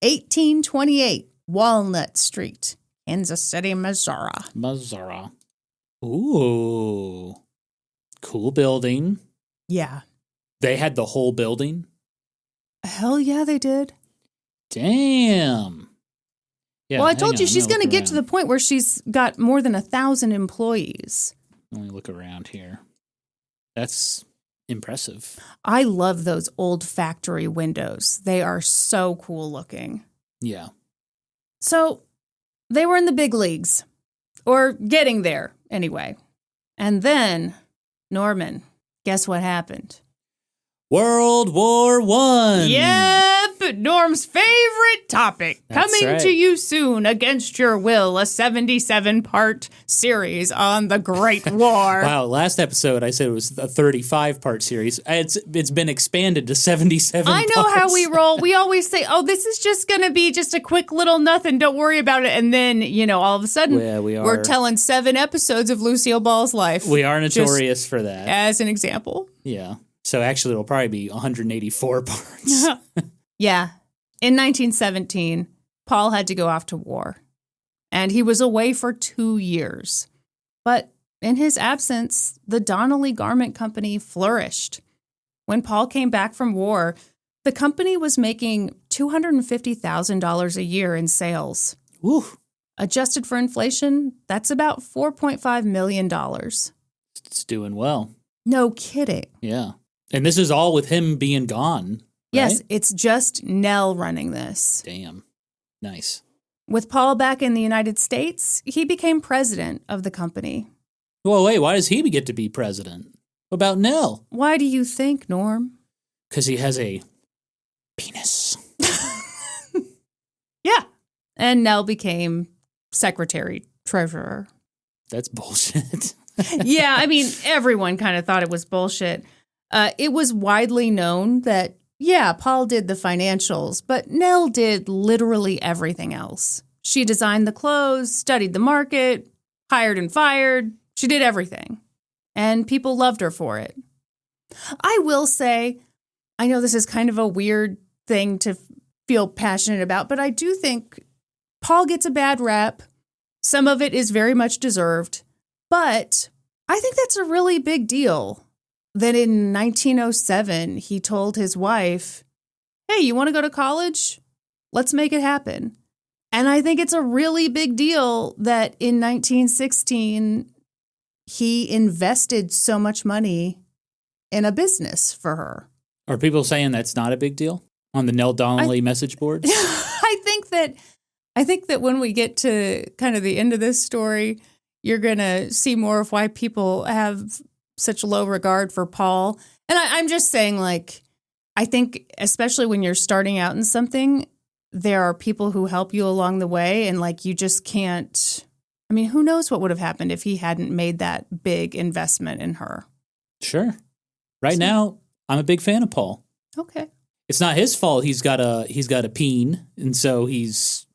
1828 Walnut Street, Kansas City, Missouri. Ooh. Cool building. Yeah. They had the whole building? Hell yeah, they did. Damn. Yeah, well, I told you she's going to get around. to the point where she's got more than 1,000 employees. Let me look around here. That's impressive. I love those old factory windows. They are so cool looking. Yeah. So they were in the big leagues, or getting there anyway. And then, Norman, guess what happened? World War I. Yep, Norm's favorite topic. That's Coming right. to you soon, against your will, a 77-part series on the Great War. Wow, last episode I said it was a 35-part series. It's been expanded to 77 I know parts. how we roll. We always say, oh, this is just going to be just a quick little nothing. Don't worry about it. And then, all of a sudden, Yeah, we're telling 7 episodes of Lucille Ball's life. We are notorious for that. As an example. Yeah. So actually it'll probably be 184 parts. Yeah. In 1917, Paul had to go off to war. And he was away for 2 years. But in his absence, the Donnelly Garment Company flourished. When Paul came back from war, the company was making $250,000 a year in sales. Woo. Adjusted for inflation, that's about $4.5 million. It's doing well. No kidding. Yeah. And this is all with him being gone. Yes, right? it's just Nell running this. Damn. Nice. With Paul back in the United States, he became president of the company. Well, wait, why does he get to be president? What about Nell? Why do you think, Norm? Because he has a penis. Yeah. And Nell became secretary treasurer. That's bullshit. Yeah, I mean, everyone kind of thought it was bullshit. It was widely known that, yeah, Paul did the financials, but Nell did literally everything else. She designed the clothes, studied the market, hired and fired. She did everything. And people loved her for it. I will say, I know this is kind of a weird thing to feel passionate about, but I do think Paul gets a bad rep. Some of it is very much deserved, but I think that's a really big deal that in 1907, he told his wife, hey, you want to go to college? Let's make it happen. And I think it's a really big deal that in 1916, he invested so much money in a business for her. Are people saying that's not a big deal on the Nell Donnelly message boards? I think that when we get to kind of the end of this story, you're going to see more of why people have such low regard for Paul. And I'm just saying, like, I think especially when you're starting out in something, there are people who help you along the way. And like, you just can't, I mean, who knows what would have happened if he hadn't made that big investment in her. Sure. Right now, I'm a big fan of Paul. Okay. It's not his fault. He's got a peen, and so he's,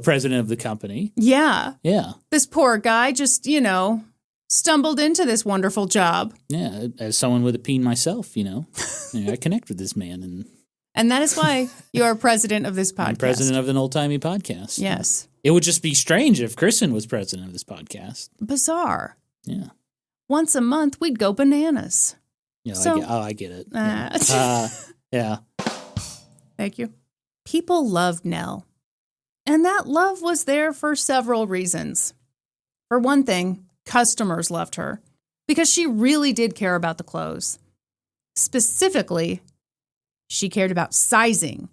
president of the company. Yeah. Yeah. This poor guy just, stumbled into this wonderful job. Yeah. As someone with a peen myself, I connect with this man, and that is why you are president of this podcast. I'm president of an old-timey podcast. Yes. It would just be strange if Kristen was president of this podcast. Bizarre. Yeah. Once a month, we'd go bananas. Yeah, So- I get it. Yeah. Thank you. People loved Nell. And that love was there for several reasons. For one thing, customers loved her because she really did care about the clothes. Specifically, she cared about sizing.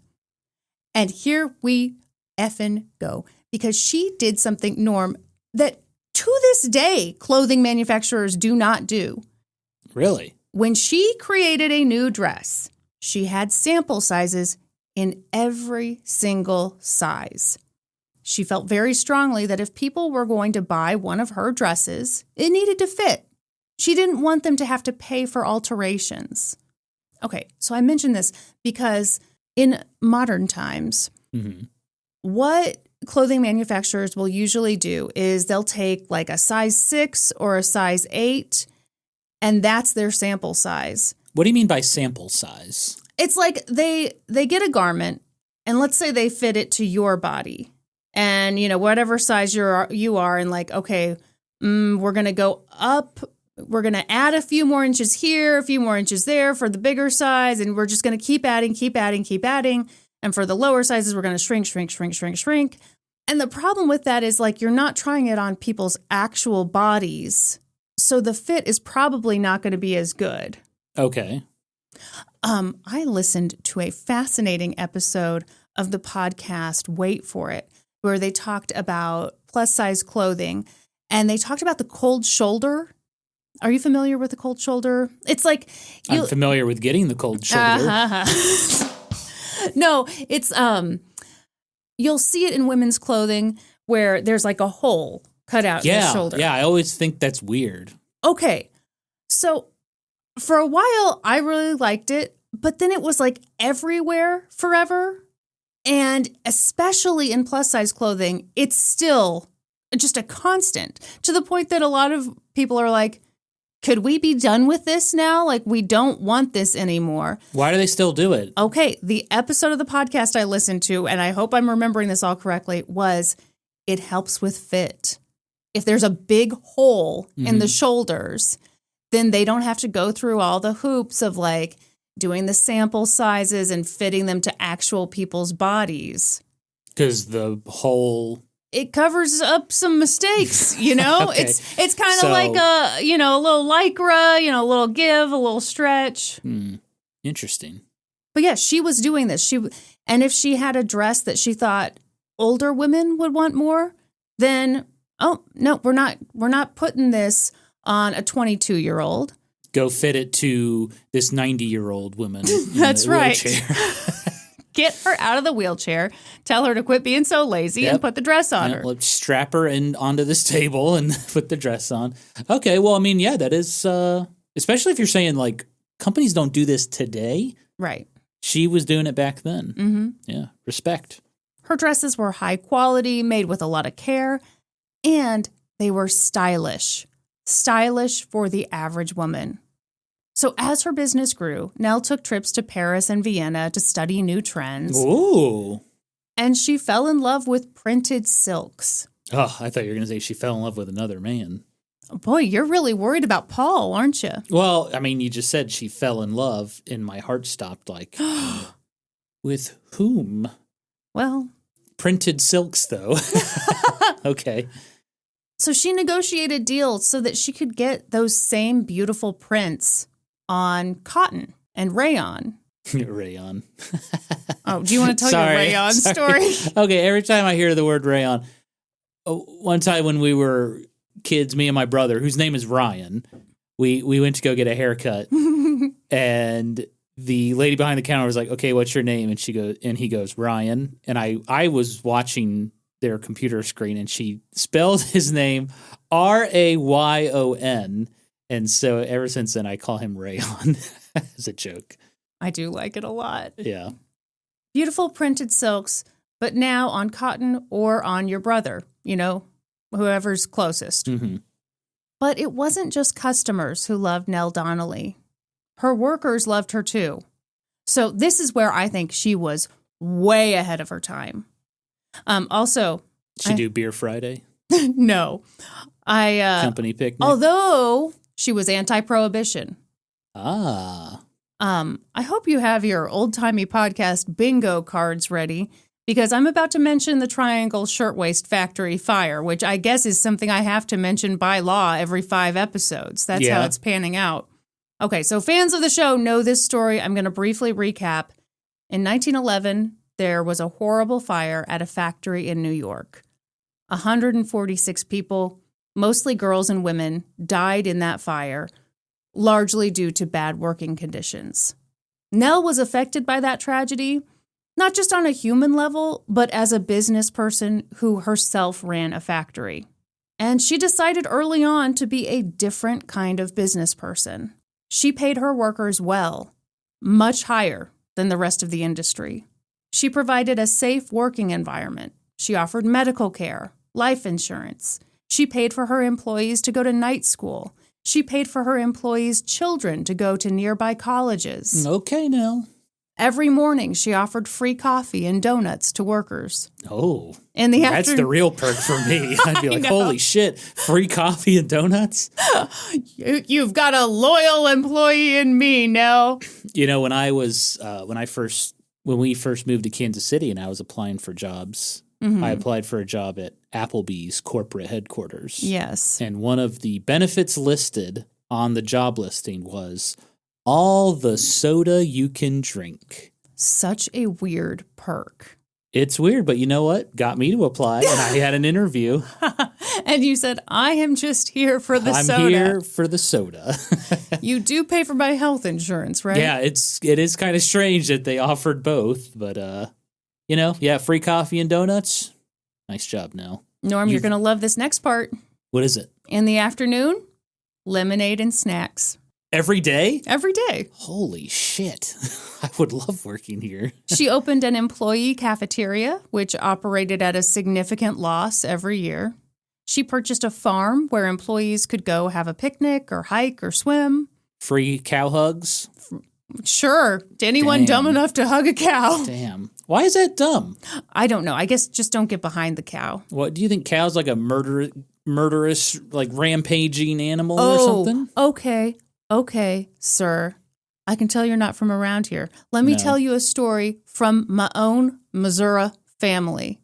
And here we effing go. Because she did something, Norm, that to this day, clothing manufacturers do not do. Really? When she created a new dress, she had sample sizes in every single size. She felt very strongly that if people were going to buy one of her dresses, it needed to fit. She didn't want them to have to pay for alterations. Okay, so I mention this because in modern times, what clothing manufacturers will usually do is they'll take like a size 6 or a size 8, and that's their sample size. What do you mean by sample size? It's like they get a garment, and let's say they fit it to your body. And, whatever size you are, and like, okay, we're going to go up. We're going to add a few more inches here, a few more inches there for the bigger size. And we're just going to keep adding. And for the lower sizes, we're going to shrink. And the problem with that is like, you're not trying it on people's actual bodies. So the fit is probably not going to be as good. Okay. I listened to a fascinating episode of the podcast, wait for it, where they talked about plus size clothing, and they talked about the cold shoulder. Are you familiar with the cold shoulder? It's like I'm familiar with getting the cold shoulder. No, it's you'll see it in women's clothing where there's like a hole cut out in the shoulder. Yeah, I always think that's weird. Okay. So for a while I really liked it, but then it was like everywhere forever. And especially in plus size clothing, it's still just a constant, to the point that a lot of people are like, could we be done with this now? Like, we don't want this anymore. Why do they still do it? Okay, the episode of the podcast I listened to, and I hope I'm remembering this all correctly, was it helps with fit. If there's a big hole in the shoulders, then they don't have to go through all the hoops of like doing the sample sizes and fitting them to actual people's bodies. Because the hole... It covers up some mistakes, Okay. It's kind of like a little lycra, a little give, a little stretch. Interesting. But yeah, she was doing this. And if she had a dress that she thought older women would want more, then, oh, no, we're not putting this on a 22-year-old. Go fit it to this 90-year-old woman. That's right. Wheelchair. Get her out of the wheelchair. Tell her to quit being so lazy and put the dress on her. Let's strap her onto this table and put the dress on. Okay, well, I mean, yeah, that is, especially if you're saying, like, companies don't do this today. Right. She was doing it back then. Mm-hmm. Yeah, respect. Her dresses were high quality, made with a lot of care, and they were stylish. Stylish for the average woman. So as her business grew, Nell took trips to Paris and Vienna to study new trends. Ooh. And she fell in love with printed silks. Oh, I thought you were going to say she fell in love with another man. Boy, you're really worried about Paul, aren't you? Well, I mean, you just said she fell in love, and my heart stopped like, with whom? Well, Printed silks, though. Okay. so she negotiated deals so that she could get those same beautiful prints on cotton and rayon. Rayon. Oh, do you want to tell your rayon story? Okay, every time I hear the word rayon, one time when we were kids, me and my brother, whose name is Ryan, we went to go get a haircut, and the lady behind the counter was like, "Okay, what's your name?" And he goes, "Ryan." And I was watching their computer screen, and she spelled his name Rayon, and so ever since then I call him Rayon as a joke. I do like it a lot. Yeah. Beautiful printed silks, but now on cotton or on your brother, whoever's closest. Mm-hmm. But it wasn't just customers who loved Nell Donnelly. Her workers loved her too. So this is where I think she was way ahead of her time. Also, She do Beer Friday? no. Company picnic? Although she was anti-prohibition. Ah. I hope you have your old-timey podcast bingo cards ready, because I'm about to mention the Triangle Shirtwaist Factory fire, which I guess is something I have to mention by law every 5 episodes. That's how it's panning out. Okay, so fans of the show know this story. I'm going to briefly recap. In 1911, there was a horrible fire at a factory in New York. 146 people, mostly girls and women, died in that fire, largely due to bad working conditions. Nell was affected by that tragedy, not just on a human level, but as a business person who herself ran a factory. And she decided early on to be a different kind of business person. She paid her workers well, much higher than the rest of the industry. She provided a safe working environment. She offered medical care, life insurance. She paid for her employees to go to night school. She paid for her employees' children to go to nearby colleges. Okay, Nell. Every morning, she offered free coffee and donuts to workers. Oh, In the that's the real perk for me. I'd be like, know. holy shit, free coffee and donuts? You've got a loyal employee in me, Nell. When we first moved to Kansas City and I was applying for jobs, I applied for a job at Applebee's corporate headquarters. Yes. And one of the benefits listed on the job listing was all the soda you can drink. Such a weird perk. It's weird, but you know what? Got me to apply, and I had an interview. And you said, I am just here for the soda. I'm here for the soda. You do pay for my health insurance, right? Yeah, it is kind of strange that they offered both, but free coffee and donuts. Nice job, Nell. Norm, you're going to love this next part. What is it? In the afternoon, lemonade and snacks. Every day? Every day. Holy shit. I would love working here. She opened an employee cafeteria, which operated at a significant loss every year. She purchased a farm where employees could go have a picnic or hike or swim. Free cow hugs? Sure. To anyone dumb enough to hug a cow. Damn. Why is that dumb? I don't know. I guess just don't get behind the cow. What, do you think cow's like a murderous, like rampaging animal or something? Okay, sir. I can tell you're not from around here. Let me tell you a story from my own Missouri family.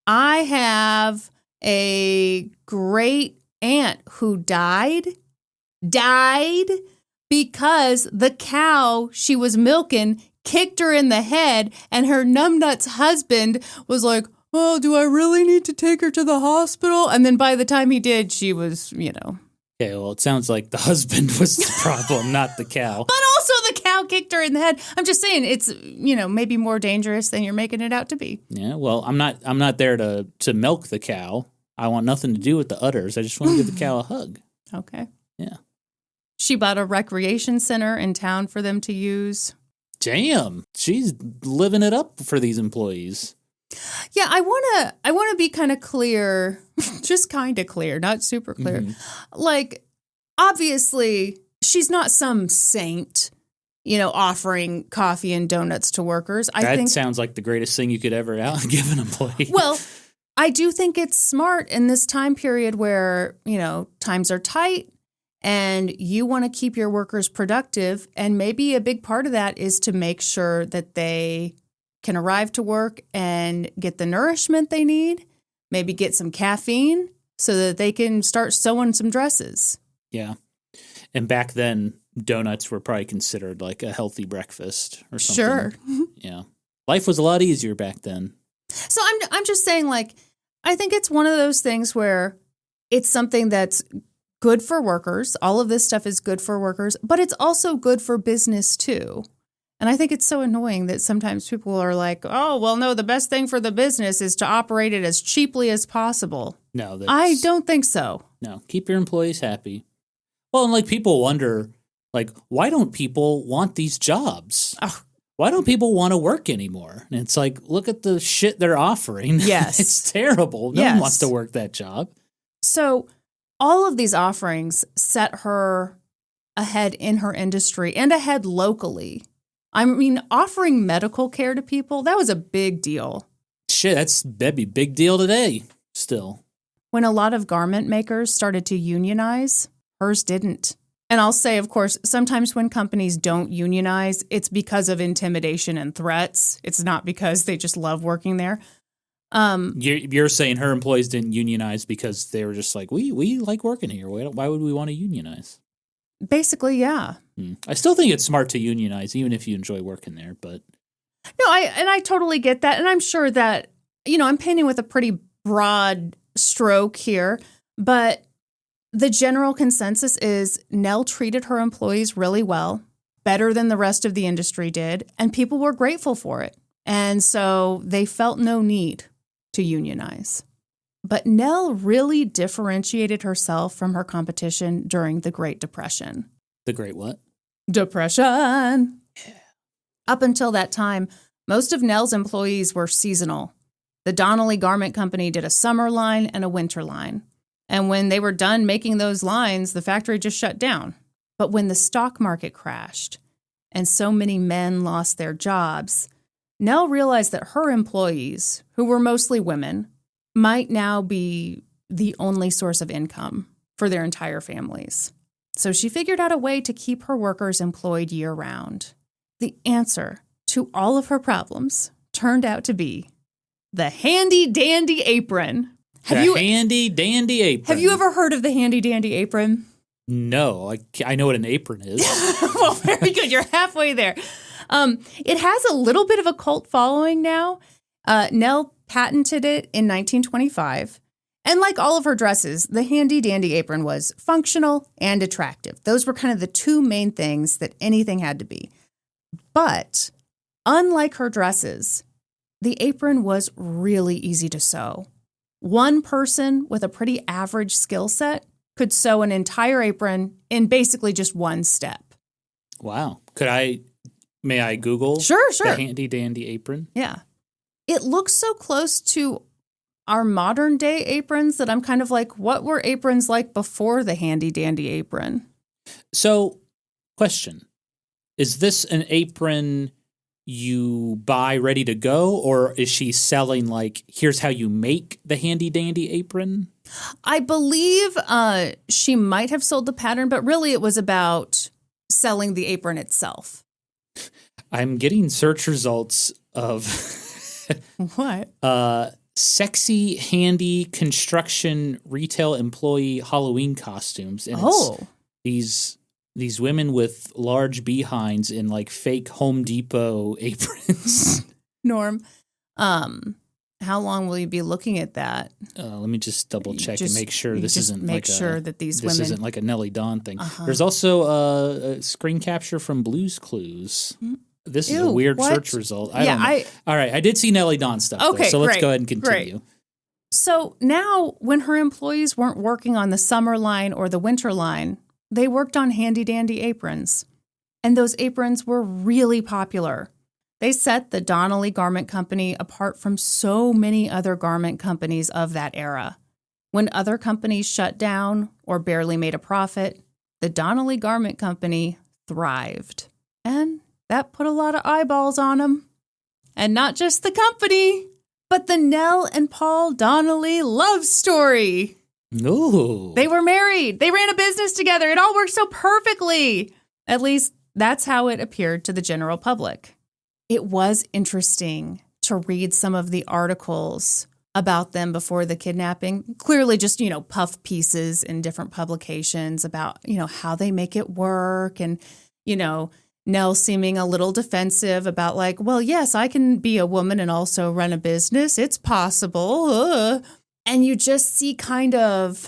I have a great aunt who died because the cow she was milking kicked her in the head, and her numbnuts husband was like, oh, do I really need to take her to the hospital? And then by the time he did, she was, Okay, well, it sounds like the husband was the problem, not the cow. But also the cow kicked her in the head. I'm just saying it's, maybe more dangerous than you're making it out to be. Yeah, well, I'm not there to milk the cow. I want nothing to do with the udders. I just want to give the cow a hug. Okay. Yeah. She bought a recreation center in town for them to use. Damn, she's living it up for these employees. Yeah, I want to be kind of clear, just kind of clear, not super clear. Mm-hmm. Like, obviously, she's not some saint, offering coffee and donuts to workers. I think sounds like the greatest thing you could ever give an employee. Well, I do think it's smart in this time period where, times are tight and you want to keep your workers productive. And maybe a big part of that is to make sure that they can arrive to work and get the nourishment they need, maybe get some caffeine so that they can start sewing some dresses. Yeah. And back then, donuts were probably considered like a healthy breakfast or something. Sure. Yeah. Life was a lot easier back then. So I'm just saying, I think it's one of those things where it's something that's good for workers. All of this stuff is good for workers, but it's also good for business too. And I think it's so annoying that sometimes people are like, oh, well, no, the best thing for the business is to operate it as cheaply as possible. No, I don't think so. No, keep your employees happy. Well, and people wonder, why don't people want these jobs? Oh. Why don't people want to work anymore? And it's look at the shit they're offering. Yes. It's terrible. No one wants to work that job. So all of these offerings set her ahead in her industry and ahead locally. I mean, offering medical care to people, that was a big deal. Shit, that'd be a big deal today still. When a lot of garment makers started to unionize, hers didn't. And I'll say, of course, sometimes when companies don't unionize, it's because of intimidation and threats. It's not because they just love working there. You're saying her employees didn't unionize because they were just we like working here. Why would we want to unionize? Basically, yeah. I still think it's smart to unionize, even if you enjoy working there. But no, I totally get that. And I'm sure that, I'm painting with a pretty broad stroke here. But the general consensus is Nell treated her employees really well, better than the rest of the industry did, and people were grateful for it. And so they felt no need to unionize. But Nell really differentiated herself from her competition during the Great Depression. The Great what? Depression. Yeah. Up until that time, most of Nell's employees were seasonal. The Donnelly Garment Company did a summer line and a winter line. And when they were done making those lines, the factory just shut down. But when the stock market crashed and so many men lost their jobs, Nell realized that her employees, who were mostly women, might now be the only source of income for their entire families. So she figured out a way to keep her workers employed year-round. The answer to all of her problems turned out to be the handy-dandy apron. Handy-dandy apron. Have you ever heard of the handy-dandy apron? No, I know what an apron is. Well, very good. You're halfway there. It has a little bit of a cult following now. Nell patented it in 1925. And like all of her dresses, the handy-dandy apron was functional and attractive. Those were kind of the two main things that anything had to be. But unlike her dresses, the apron was really easy to sew. One person with a pretty average skill set could sew an entire apron in basically just one step. Wow. May I Google Sure. the handy-dandy apron? Yeah. It looks so close to our modern day aprons that I'm kind of like, what were aprons like before the handy-dandy apron? So, question. Is this an apron you buy ready to go, or is she selling here's how you make the handy-dandy apron? I believe she might have sold the pattern, but really it was about selling the apron itself. I'm getting search results of what? Sexy, handy construction retail employee Halloween costumes. And it's these women with large behinds in fake Home Depot aprons. Norm, how long will you be looking at that? Let me just double check and make sure this isn't that these women isn't like a Nellie Dawn thing. There's also a screen capture from Blue's Clues. This is a weird search result. I don't know. All right, I did see Nellie Dawn stuff. Okay, so let's great, go ahead and continue. Great. So now, when her employees weren't working on the summer line or the winter line, they worked on handy-dandy aprons. And those aprons were really popular. They set the Donnelly Garment Company apart from so many other garment companies of that era. When other companies shut down or barely made a profit, the Donnelly Garment Company thrived. And that put a lot of eyeballs on them. And not just the company, but the Nell and Paul Donnelly love story. Ooh. They were married. They ran a business together. It all worked so perfectly. At least that's how it appeared to the general public. It was interesting to read some of the articles about them before the kidnapping. Clearly just, puff pieces in different publications about, how they make it work. And, Nell seeming a little defensive about like, well, yes, I can be a woman and also run a business. It's possible. And you just see kind of,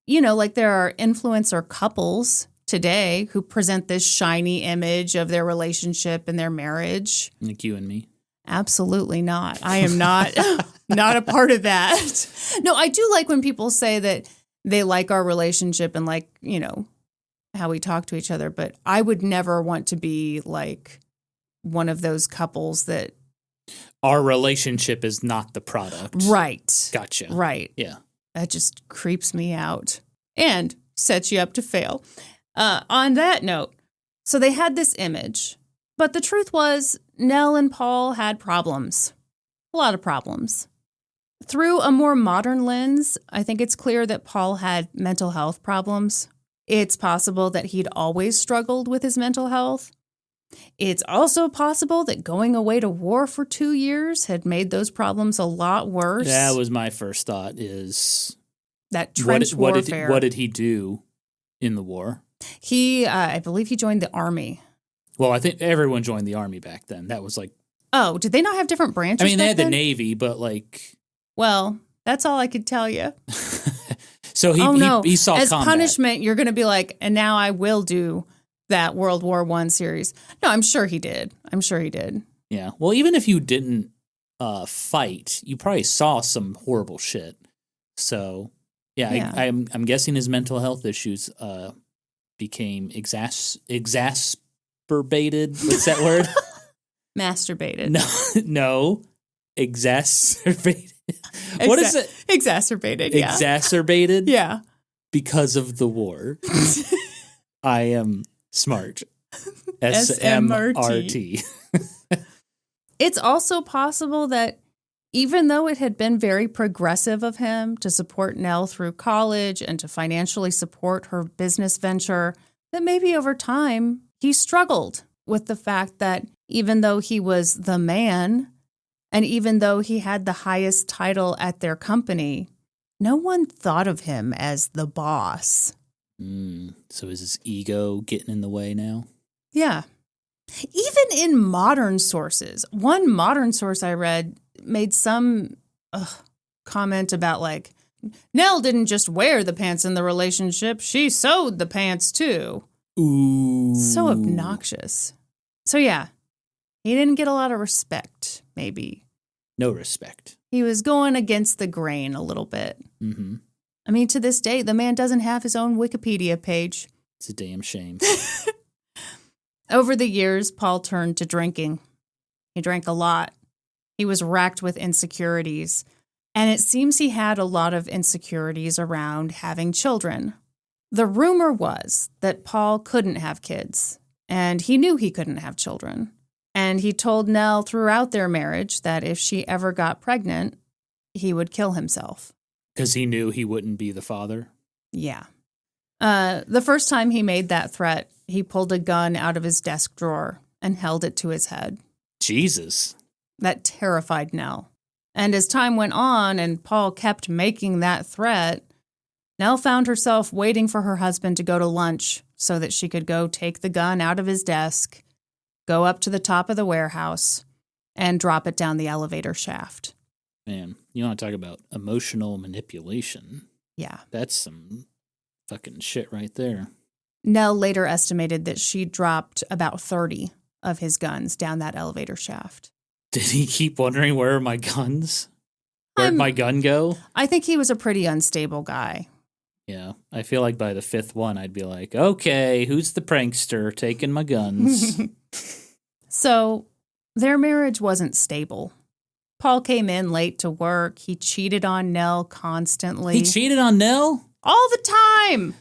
like there are influencer couples today who present this shiny image of their relationship and their marriage. Like you and me. Absolutely not. I am not not a part of that. No, I do like when people say that they like our relationship and like, how we talk to each other, but I would never want to be like one of those couples that our relationship is not the product. Right. Gotcha. Right. Yeah. That just creeps me out and sets you up to fail. On that note, so they had this image, but the truth was Nell and Paul had problems. A lot of problems. Through a more modern lens, I think it's clear that Paul had mental health problems. It's possible that he'd always struggled with his mental health. It's also possible that going away to war for 2 years had made those problems a lot worse. That was my first thought is... That trench warfare. What did he do in the war? I believe he joined the army. Well, I think everyone joined the army back then. That was like... Oh, did they not have different branches? I mean, they had then? the Navy, but like... Well, that's all I could tell you. So he saw As combat. punishment, you're going to be like, and now I will do that World War I series. No, I'm sure he did. Yeah. Well, even if you didn't fight, you probably saw some horrible shit. So, yeah. I'm guessing his mental health issues became exacerbated. What's that word? Masturbated. No. Exacerbated. What is it? Exacerbated, yeah. Exacerbated? Yeah. Because of the war. I am smart. SMRT. It's also possible that even though it had been very progressive of him to support Nell through college and to financially support her business venture, that maybe over time he struggled with the fact that even though he was the man, and even though he had the highest title at their company, no one thought of him as the boss. So is his ego getting in the way now? Yeah. Even in modern sources, one modern source I read made some comment about like, Nell didn't just wear the pants in the relationship, she sewed the pants too. Ooh. So obnoxious. So yeah, he didn't get a lot of respect, maybe. No respect. He was going against the grain a little bit. Mm-hmm. I mean, to this day, the man doesn't have his own Wikipedia page. It's a damn shame. Over the years, Paul turned to drinking. He drank a lot. He was racked with insecurities. And it seems he had a lot of insecurities around having children. The rumor was that Paul couldn't have kids, and he knew he couldn't have children. And he told Nell throughout their marriage that if she ever got pregnant, he would kill himself. Because he knew he wouldn't be the father? Yeah. The first time he made that threat, he pulled a gun out of his desk drawer and held it to his head. Jesus. That terrified Nell. And as time went on and Paul kept making that threat, Nell found herself waiting for her husband to go to lunch so that she could go take the gun out of his desk, go up to the top of the warehouse, and drop it down the elevator shaft. Man, you want to talk about emotional manipulation? Yeah. That's some fucking shit right there. Nell later estimated that she dropped about 30 of his guns down that elevator shaft. Did he keep wondering, where are my guns? Where'd my gun go? I think he was a pretty unstable guy. Yeah, I feel like by the fifth one, I'd be like, okay, who's the prankster taking my guns? So their marriage wasn't stable. Paul came in late to work. He cheated on Nell constantly. He cheated on Nell? All the time.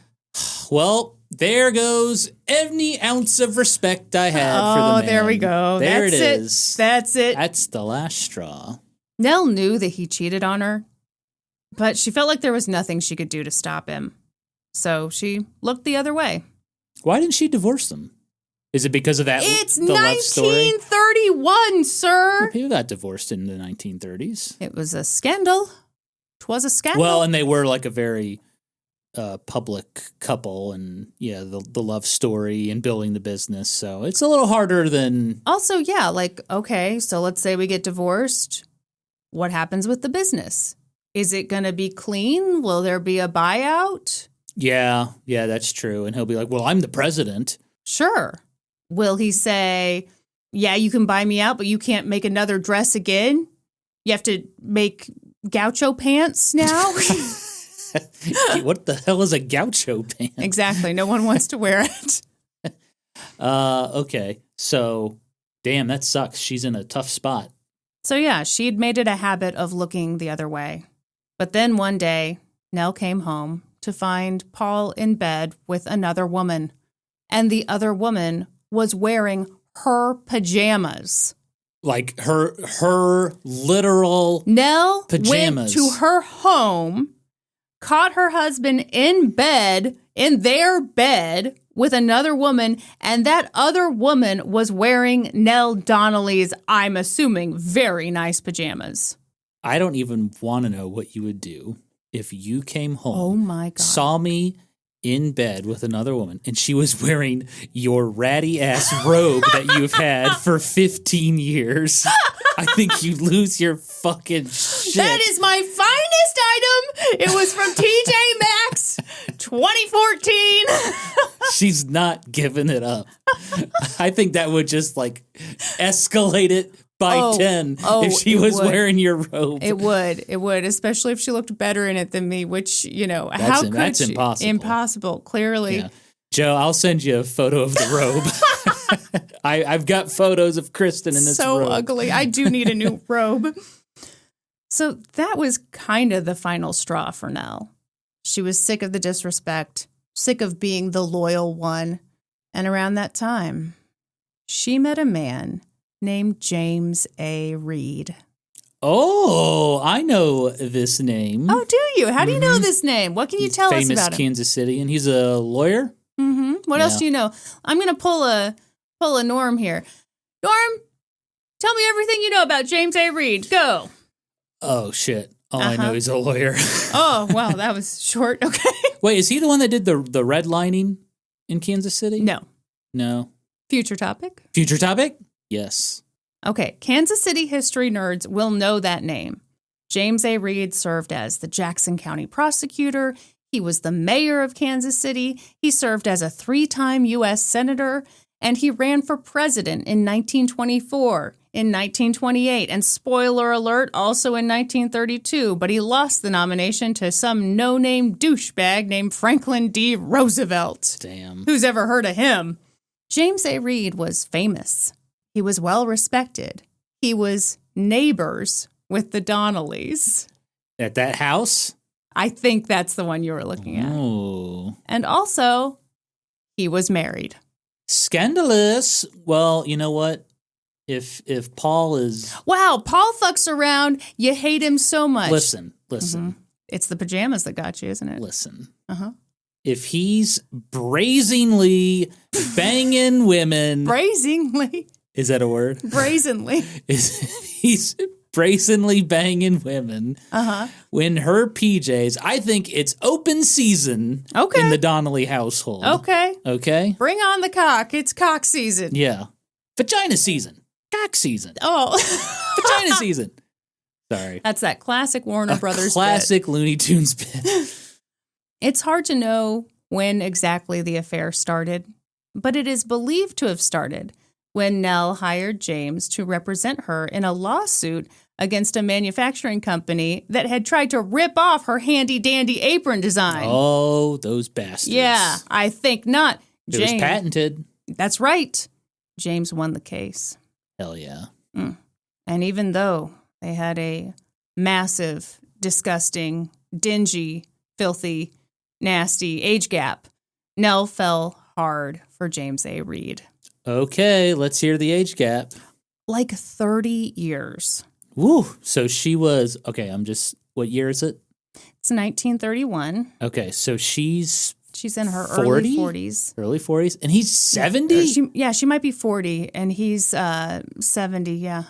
Well, There goes any ounce of respect I had for the man. Oh, there we go. There That's it is. That's it. That's the last straw. Nell knew that he cheated on her, but she felt like there was nothing she could do to stop him. So she looked the other way. Why didn't she divorce him? Is it because of that? It's the love story? 1931, sir. Well, people got divorced in the 1930s. It was a scandal. 'Twas a scandal. Well, and they were like a very public couple, and the love story and building the business. So it's a little harder than. Also, yeah, like, okay, so let's say we get divorced. What happens with the business? Is it going to be clean? Will there be a buyout? Yeah, that's true. And he'll be like, well, I'm the president. Sure. Will he say, yeah, you can buy me out, but you can't make another dress again? You have to make gaucho pants now? What the hell is a gaucho pant? Exactly. No one wants to wear it. Okay. So, damn, that sucks. She's in a tough spot. So, yeah, she'd made it a habit of looking the other way. But then one day, Nell came home to find Paul in bed with another woman. And the other woman was wearing her pajamas. Like her literal Nell pajamas. went to her home, caught her husband in their bed with another woman, and that other woman was wearing Nell Donnelly's, I'm assuming, very nice pajamas. I don't even want to know what you would do if you came home. Oh my God. Saw me in bed with another woman, and she was wearing your ratty ass robe that you've had for 15 years. I think you lose your fucking shit. That is my finest item. It was from TJ Maxx 2014. She's not giving it up. I think that would just like escalate it by 10 if she was wearing your robe. It would, especially if she looked better in it than me, which, how could that's she? impossible. Impossible, clearly. Yeah. Joe, I'll send you a photo of the robe. I've got photos of Kristen in this robe. So ugly. I do need a new robe. So that was kind of the final straw for Nell. She was sick of the disrespect, sick of being the loyal one. And around that time, she met a man named James A. Reed. Oh, I know this name. Oh, do you? How do you know this name? What can you tell us about him? Famous Kansas City, and he's a lawyer. Mm-hmm. What else do you know? I'm going to pull a Norm here. Norm, tell me everything you know about James A. Reed. Go. Oh, shit. All I know he's a lawyer. Oh, wow, that was short. Okay. Wait, is he the one that did the redlining in Kansas City? No. Future topic? Future topic? Yes. Okay, Kansas City history nerds will know that name. James A. Reed served as the Jackson County prosecutor. He was the mayor of Kansas City. He served as a 3-time U.S. senator, and he ran for president in 1924, in 1928, and spoiler alert, also in 1932, but he lost the nomination to some no-name douchebag named Franklin D. Roosevelt. Damn. Who's ever heard of him? James A. Reed was famous. He was well-respected. He was neighbors with the Donnellys. At that house? I think that's the one you were looking at. Oh. And also, he was married. Scandalous. Well, you know what? If Paul is... Wow, Paul fucks around. You hate him so much. Listen. Mm-hmm. It's the pajamas that got you, isn't it? Listen. Uh-huh. If he's brazenly banging women... Brazenly? Is that a word? Brazenly. He's brazenly banging women when her PJs, I think it's open season in the Donnelly household. Okay? Bring on the cock. It's cock season. Yeah. Vagina season. Cock season. Oh. Vagina season. Sorry. That's that classic Warner Brothers classic Looney Tunes bit. It's hard to know when exactly the affair started, but it is believed to have started when Nell hired James to represent her in a lawsuit against a manufacturing company that had tried to rip off her handy-dandy apron design. Oh, those bastards. Yeah, I think not. It was patented. That's right. James won the case. Hell yeah. And even though they had a massive, disgusting, dingy, filthy, nasty age gap, Nell fell hard for James A. Reed. Okay, let's hear the age gap. Like 30 years. Woo. So she was, what year is it? It's 1931. Okay, so she's in her 40? early 40s. Early 40s? And he's 70? She might be 40, and he's 70, yeah.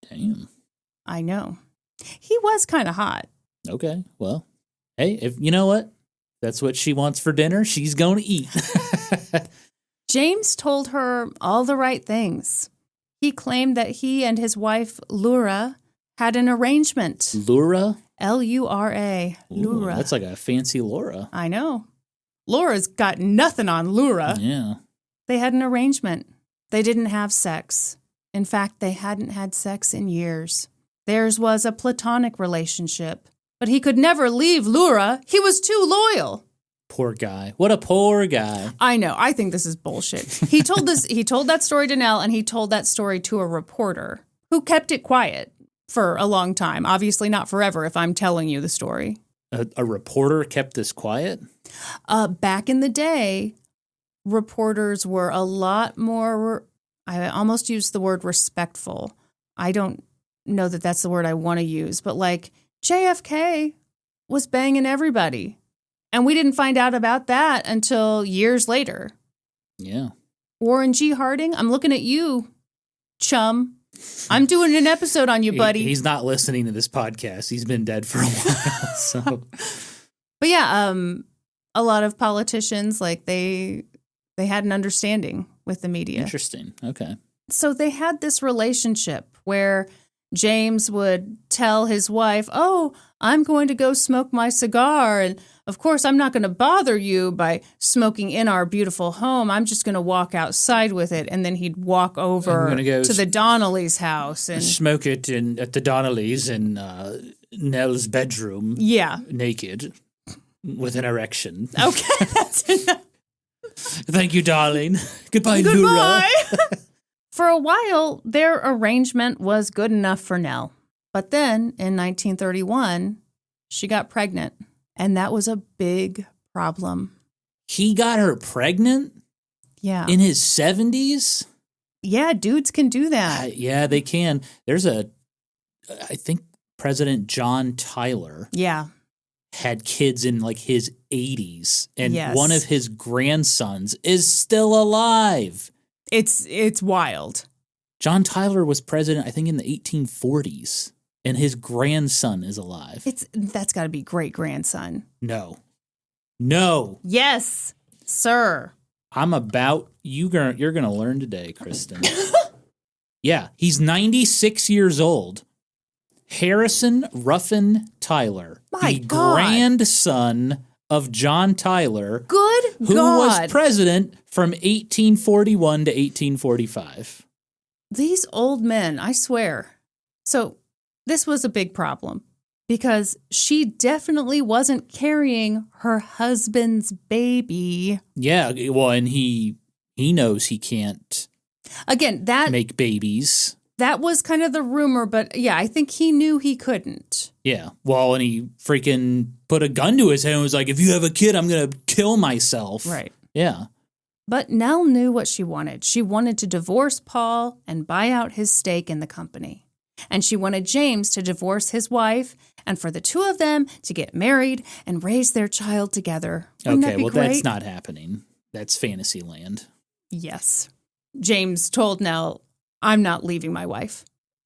Damn. I know. He was kind of hot. Okay, well, hey, if you know what? That's what she wants for dinner. She's going to eat. James told her all the right things. He claimed that he and his wife, Laura, had an arrangement. Laura? L-U-R-A. Laura. That's like a fancy Laura. I know. Laura's got nothing on Laura. Yeah. They had an arrangement. They didn't have sex. In fact, they hadn't had sex in years. Theirs was a platonic relationship. But he could never leave Laura. He was too loyal. Poor guy. What a poor guy. I know. I think this is bullshit. He told that story to Nell, and he told that story to a reporter who kept it quiet for a long time. Obviously not forever if I'm telling you the story. A reporter kept this quiet? Back in the day, reporters were a lot more, I almost used the word respectful. I don't know that that's the word I want to use, but like JFK was banging everybody. And we didn't find out about that until years later. Yeah. Warren G. Harding, I'm looking at you, chum. I'm doing an episode on you, buddy. He's not listening to this podcast. He's been dead for a while. So, but yeah, a lot of politicians, like they had an understanding with the media. Interesting. Okay. So they had this relationship where James would tell his wife, "Oh, I'm going to go smoke my cigar. And of course, I'm not going to bother you by smoking in our beautiful home. I'm just going to walk outside with it." And then he'd walk over to the Donnelly's house and smoke it at the Donnelly's in Nell's bedroom. Yeah. Naked with an erection. Okay, that's enough. Thank you, darling. Goodbye, Laura. For a while, their arrangement was good enough for Nell. But then, in 1931, she got pregnant, and that was a big problem. He got her pregnant? Yeah. In his 70s? Yeah, dudes can do that. Yeah, they can. I think President John Tyler had kids in like his 80s, and one of his grandsons is still alive. It's wild. John Tyler was president, I think, in the 1840s, and his grandson is alive. That's got to be great-grandson. No. Yes, sir. You're going to learn today, Kristen. Yeah, he's 96 years old. Harrison Ruffin Tyler, My the God. grandson of John Tyler, who God. was president from 1841 to 1845. These old men, I swear. So this was a big problem because she definitely wasn't carrying her husband's baby. Yeah, well, and he knows he can't make babies. That was kind of the rumor, but yeah, I think he knew he couldn't. Yeah, well, and he freaking put a gun to his head and was like, if you have a kid, I'm going to kill myself. Right. Yeah. But Nell knew what she wanted. She wanted to divorce Paul and buy out his stake in the company. And she wanted James to divorce his wife and for the two of them to get married and raise their child together. Wouldn't that be great? That's not happening. That's fantasy land. Yes. James told Nell, "I'm not leaving my wife.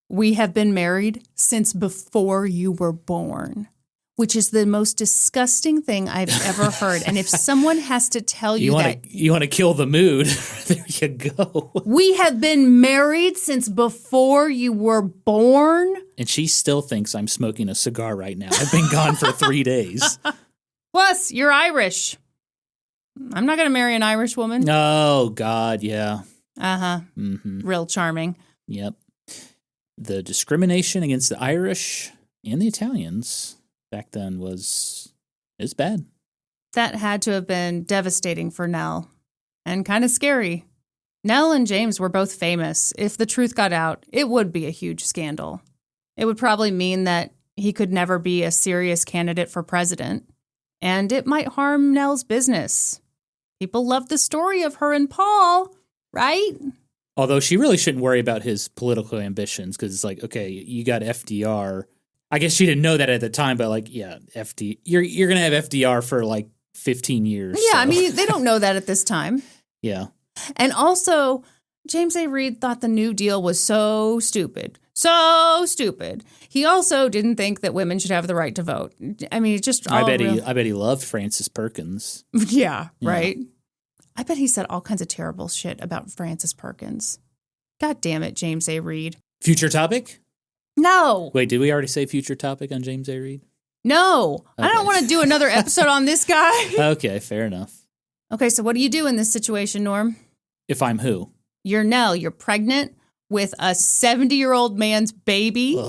We have been married since before you were born," which is the most disgusting thing I've ever heard. And if someone has to tell you that... You want to kill the mood, there you go. We have been married since before you were born? And she still thinks I'm smoking a cigar right now. I've been gone for 3 days. Plus, you're Irish. I'm not going to marry an Irish woman. Oh, God, yeah. Uh-huh. Mm-hmm. Real charming. Yep. The discrimination against the Irish and the Italians back then is bad. That had to have been devastating for Nell and kind of scary. Nell and James were both famous. If the truth got out, it would be a huge scandal. It would probably mean that he could never be a serious candidate for president, and it might harm Nell's business. People love the story of her and Paul, right? Although she really shouldn't worry about his political ambitions because it's like, okay, you got FDR. I guess she didn't know that at the time, but like, yeah, you're going to have FDR for like 15 years. Yeah, so. I mean, they don't know that at this time. Yeah. And also, James A. Reed thought the New Deal was so stupid. So stupid. He also didn't think that women should have the right to vote. I mean, it's just all I bet he loved Frances Perkins. Yeah, right. I bet he said all kinds of terrible shit about Frances Perkins. God damn it, James A. Reed. Future topic? No. Wait, did we already say future topic on James A. Reed? No. Okay. I don't want to do another episode on this guy. Okay, fair enough. Okay, so what do you do in this situation, Norm? If I'm who? You're Nell. You're pregnant with a 70-year-old man's baby.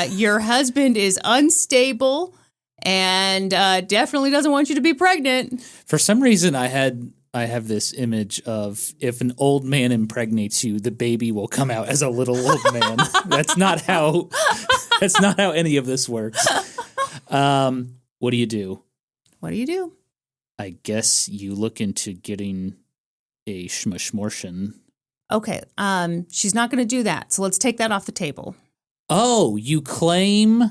Your husband is unstable and definitely doesn't want you to be pregnant. For some reason, I have this image of if an old man impregnates you, the baby will come out as a little old man. That's not how any of this works. What do you do? What do you do? I guess you look into getting a schmushmortion. Okay, she's not going to do that, so let's take that off the table. Oh, you claim...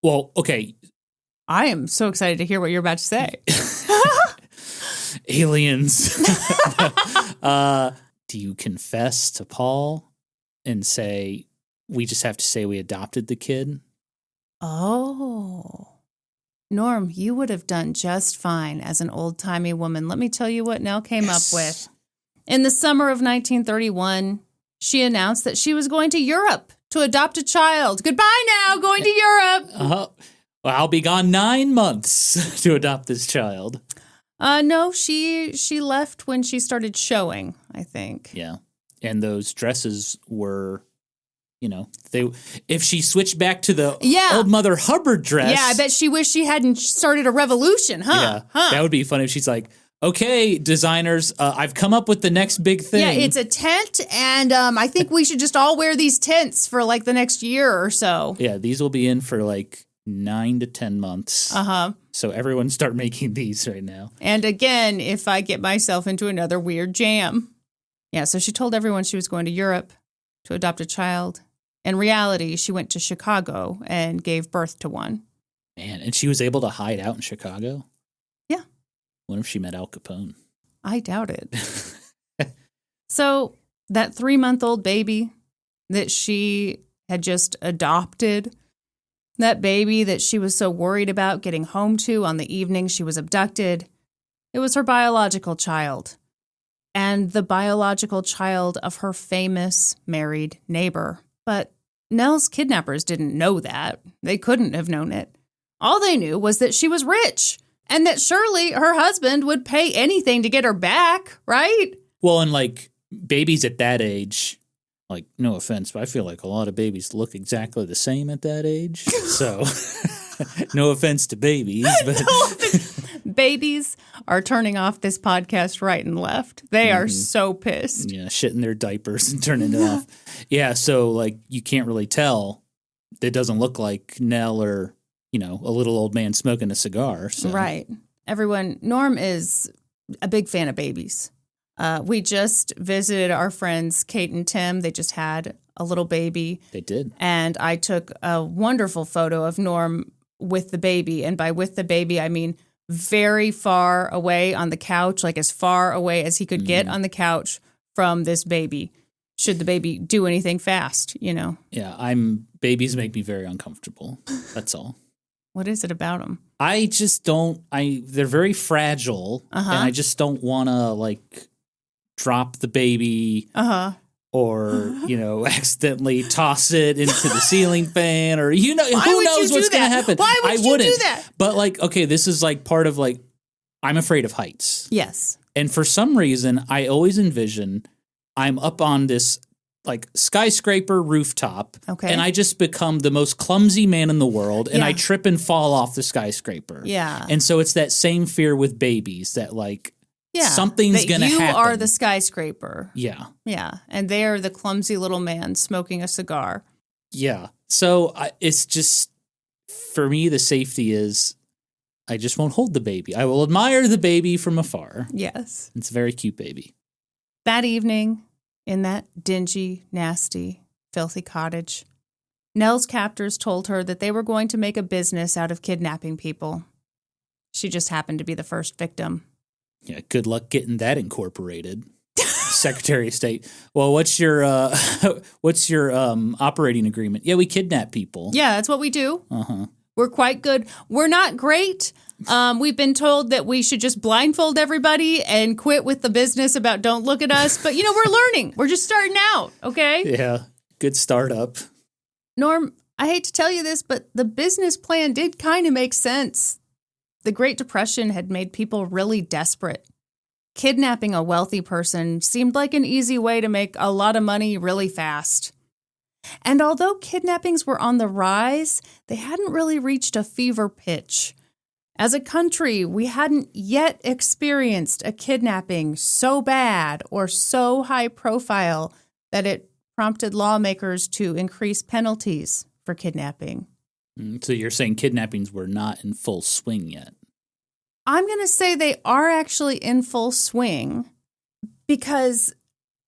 Well, okay. I am so excited to hear what you're about to say. Aliens. Do you confess to Paul and say, we just have to say we adopted the kid? Oh. Norm, you would have done just fine as an old-timey woman. Let me tell you what Nell came up with. In the summer of 1931, she announced that she was going to Europe to adopt a child. Goodbye now, going to Europe. Well, I'll be gone 9 months to adopt this child. No, she left when she started showing, I think. Yeah. And those dresses were, if she switched back to the old Mother Hubbard dress. Yeah, I bet she wished she hadn't started a revolution, huh? Yeah, huh. That would be funny if she's like, okay, designers, I've come up with the next big thing. Yeah, it's a tent, and I think we should just all wear these tents for like the next year or so. Yeah, these will be in for like 9 to 10 months. Uh-huh. So everyone start making these right now. And again, if I get myself into another weird jam. Yeah, so she told everyone she was going to Europe to adopt a child. In reality, she went to Chicago and gave birth to one. Man, and she was able to hide out in Chicago? Yeah. What if she met Al Capone? I doubt it. So that 3-month-old baby that she had just adopted, that baby that she was so worried about getting home to on the evening she was abducted, it was her biological child. And the biological child of her famous married neighbor. But Nell's kidnappers didn't know that. They couldn't have known it. All they knew was that she was rich and that surely her husband would pay anything to get her back, right? Well, and like babies at that age, like no offense, but I feel like a lot of babies look exactly the same at that age. So no offense to babies, but babies are turning off this podcast right and left. They are so pissed. Yeah, shitting their diapers and turning it off. Yeah, so like you can't really tell. It doesn't look like Nell or, a little old man smoking a cigar. So. Right. Everyone, Norm is a big fan of babies. We just visited our friends Kate and Tim. They just had a little baby. They did. And I took a wonderful photo of Norm with the baby. And by with the baby, I mean very far away on the couch, like as far away as he could get on the couch from this baby. Should the baby do anything fast, Yeah, babies make me very uncomfortable. That's all. What is it about them? I just don't, they're very fragile. And I just don't want to drop the baby. Or, accidentally toss it into the ceiling fan or, who knows what's going to happen. Why would you do that? But okay, this is part of I'm afraid of heights. Yes. And for some reason, I always envision I'm up on this skyscraper rooftop. Okay. And I just become the most clumsy man in the world and I trip and fall off the skyscraper. Yeah. And so it's that same fear with babies that something's going to happen. You are the skyscraper. Yeah. Yeah. And they're the clumsy little man smoking a cigar. Yeah. So it's just, for me, the safety is I just won't hold the baby. I will admire the baby from afar. Yes. It's a very cute baby. That evening, in that dingy, nasty, filthy cottage, Nell's captors told her that they were going to make a business out of kidnapping people. She just happened to be the first victim. Yeah, good luck getting that incorporated. Secretary of State. Well, what's your operating agreement? Yeah, we kidnap people. Yeah, that's what we do. Uh-huh. We're quite good. We're not great. We've been told that we should just blindfold everybody and quit with the business about don't look at us. But, we're learning. We're just starting out, okay? Yeah, good startup. Norm, I hate to tell you this, but the business plan did kind of make sense. The Great Depression had made people really desperate. Kidnapping a wealthy person seemed like an easy way to make a lot of money really fast. And although kidnappings were on the rise, they hadn't really reached a fever pitch. As a country, we hadn't yet experienced a kidnapping so bad or so high profile that it prompted lawmakers to increase penalties for kidnapping. So you're saying kidnappings were not in full swing yet? I'm going to say they are actually in full swing because,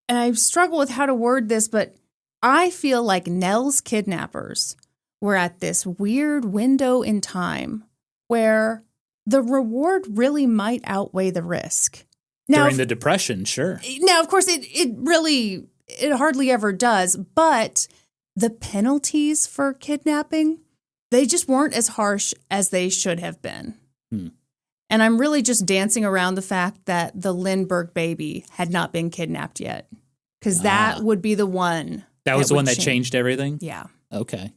and I struggle with how to word this, but I feel like Nell's kidnappers were at this weird window in time where the reward really might outweigh the risk. Now, During the Depression, sure. Now, of course, it hardly ever does, but the penalties for kidnapping, they just weren't as harsh as they should have been. And I'm really just dancing around the fact that the Lindbergh baby had not been kidnapped yet, because that would be the one. That was the one that changed everything? Yeah. Okay.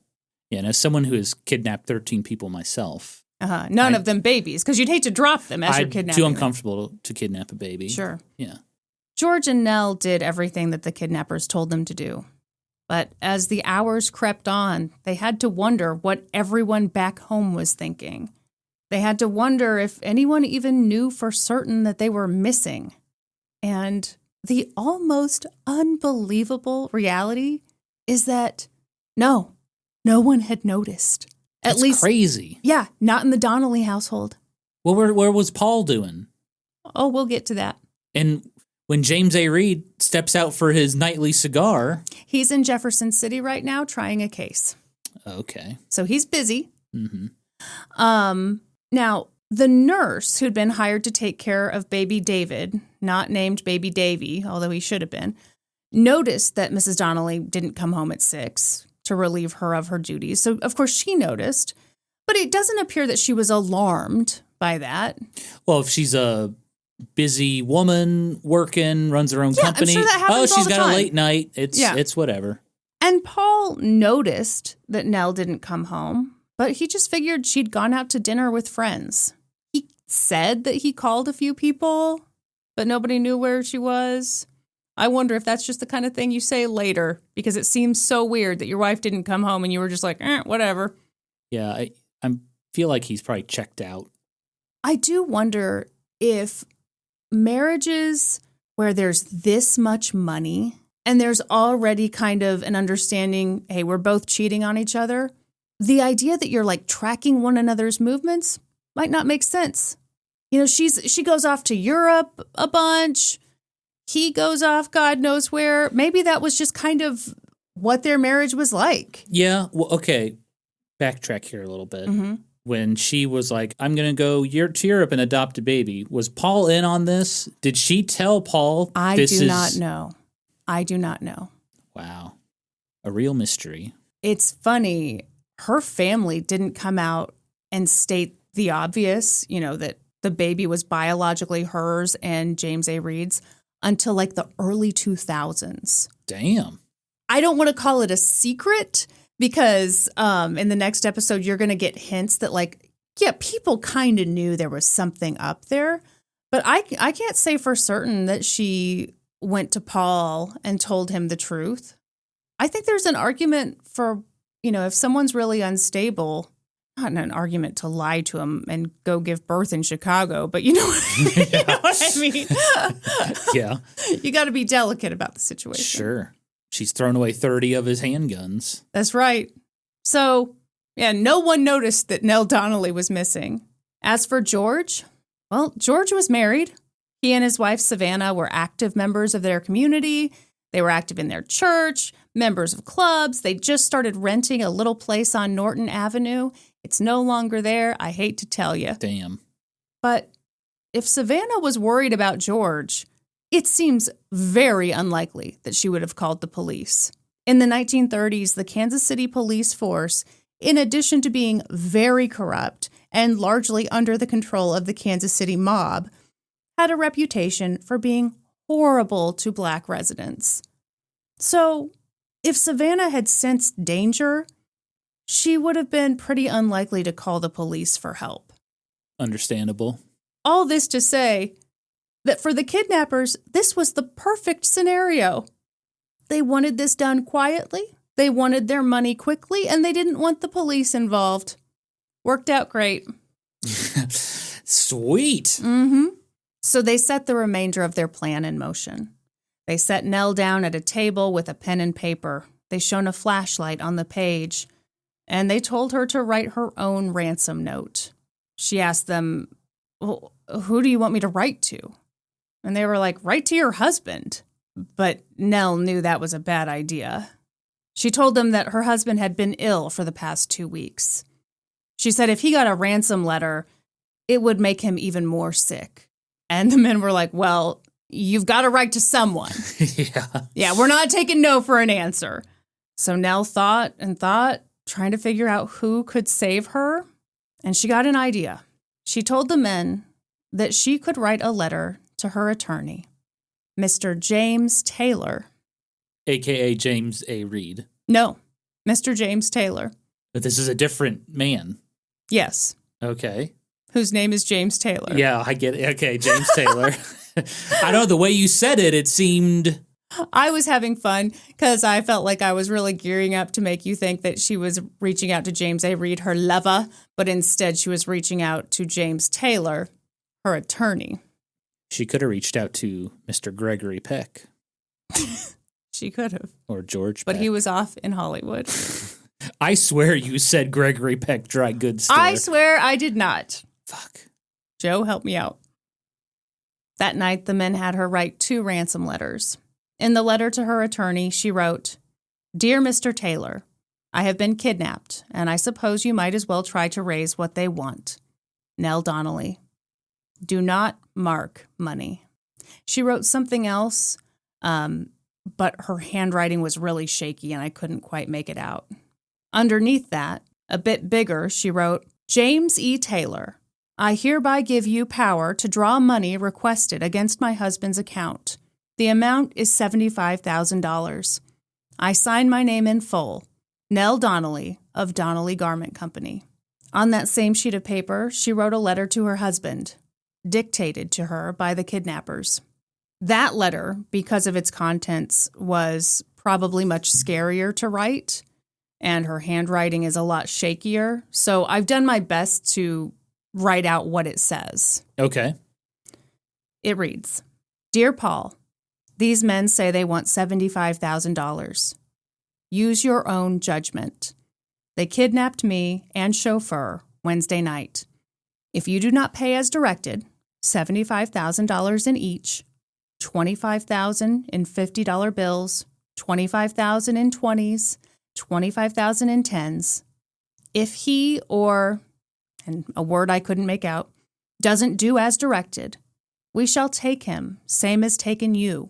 Yeah, and as someone who has kidnapped 13 people myself. None of them babies, because you'd hate to drop them as you're kidnapping I'm too uncomfortable to kidnap a baby. Sure. Yeah. George and Nell did everything that the kidnappers told them to do. But as the hours crept on, they had to wonder what everyone back home was thinking. They had to wonder if anyone even knew for certain that they were missing. And the almost unbelievable reality is that no one had noticed. That's crazy. Yeah, not in the Donnelly household. Well, where was Paul doing? Oh, we'll get to that. And when James A. Reed steps out for his nightly cigar. He's in Jefferson City right now trying a case. Okay. So he's busy. Mm-hmm. Now, the nurse who'd been hired to take care of baby David, not named baby Davy, although he should have been, noticed that Mrs. Donnelly didn't come home at 6 to relieve her of her duties. So, of course, she noticed. But it doesn't appear that she was alarmed by that. Well, if she's a busy woman working, runs her own company. I'm sure that happens all she's the got time. a late night. It's whatever. And Paul noticed that Nell didn't come home, but he just figured she'd gone out to dinner with friends. He said that he called a few people, but nobody knew where she was. I wonder if that's just the kind of thing you say later, because it seems so weird that your wife didn't come home and you were just like, whatever. Yeah, I feel like he's probably checked out. I do wonder if marriages where there's this much money and there's already kind of an understanding, hey, we're both cheating on each other, the idea that you're like tracking one another's movements might not make sense. She goes off to Europe a bunch. He goes off God knows where. Maybe that was just kind of what their marriage was like. Yeah. Well, okay. Backtrack here a little bit. Mm-hmm. When she was like, I'm going to go to Europe and adopt a baby, was Paul in on this? Did she tell Paul I do not know. Wow. A real mystery. It's funny. Her family didn't come out and state the obvious, that the baby was biologically hers and James A. Reed's until like the early 2000s. Damn. I don't want to call it a secret because in the next episode, you're going to get hints that people kind of knew there was something up there. But I can't say for certain that she went to Paul and told him the truth. I think there's an argument for, if someone's really unstable, not an argument to lie to him and go give birth in Chicago, but you know what I mean? Yeah. You got to be delicate about the situation. Sure. She's thrown away 30 of his handguns. That's right. So, yeah, no one noticed that Nell Donnelly was missing. As for George, well, George was married. He and his wife, Savannah, were active members of their community. They were active in their church, members of clubs. They just started renting a little place on Norton Avenue. It's no longer there. I hate to tell you. Damn. But if Savannah was worried about George, it seems very unlikely that she would have called the police. In the 1930s, the Kansas City police force, in addition to being very corrupt and largely under the control of the Kansas City mob, had a reputation for being horrible to Black residents. So, if Savannah had sensed danger, she would have been pretty unlikely to call the police for help. Understandable. All this to say that for the kidnappers, this was the perfect scenario. They wanted this done quietly, they wanted their money quickly, and they didn't want the police involved. Worked out great. Sweet. Mm-hmm. So they set the remainder of their plan in motion. They set Nell down at a table with a pen and paper. They shone a flashlight on the page, and they told her to write her own ransom note. She asked them, well, who do you want me to write to? And they were like, write to your husband. But Nell knew that was a bad idea. She told them that her husband had been ill for the past 2 weeks. She said if he got a ransom letter, it would make him even more sick. And the men were like, well, you've got to write to someone. Yeah, we're not taking no for an answer. So Nell thought and thought, trying to figure out who could save her. And she got an idea. She told the men that she could write a letter to her attorney, Mr. James Taylor. A.K.A. James A. Reed. No, Mr. James Taylor. But this is a different man. Yes. Okay. Whose name is James Taylor. Yeah, I get it. Okay, James Taylor. I know the way you said it, it seemed... I was having fun because I felt like I was really gearing up to make you think that she was reaching out to James A. Reed, her lover, but instead she was reaching out to James Taylor, her attorney. She could have reached out to Mr. Gregory Peck. She could have. Or George But Peck. he was off in Hollywood. I swear you said Gregory Peck Dry Goods Store. I swear I did not. Fuck. Joe, help me out. That night, the men had her write 2 ransom letters. In the letter to her attorney, she wrote, Dear Mr. Taylor, I have been kidnapped, and I suppose you might as well try to raise what they want. Nell Donnelly. Do not mark money. She wrote something else, but her handwriting was really shaky and I couldn't quite make it out. Underneath that, a bit bigger, she wrote, James E. Taylor, I hereby give you power to draw money requested against my husband's account. The amount is $75,000. I sign my name in full, Nell Donnelly of Donnelly Garment Company. On that same sheet of paper, she wrote a letter to her husband, dictated to her by the kidnappers. That letter, because of its contents, was probably much scarier to write, and her handwriting is a lot shakier, so I've done my best to write out what it says. Okay. It reads, Dear Paul, these men say they want $75,000. Use your own judgment. They kidnapped me and chauffeur Wednesday night. If you do not pay as directed, $75,000 in each, $25,000 in $50 bills, $25,000 in 20s, $25,000 in 10s. If he or, and a word I couldn't make out, doesn't do as directed, we shall take him, same as taken you.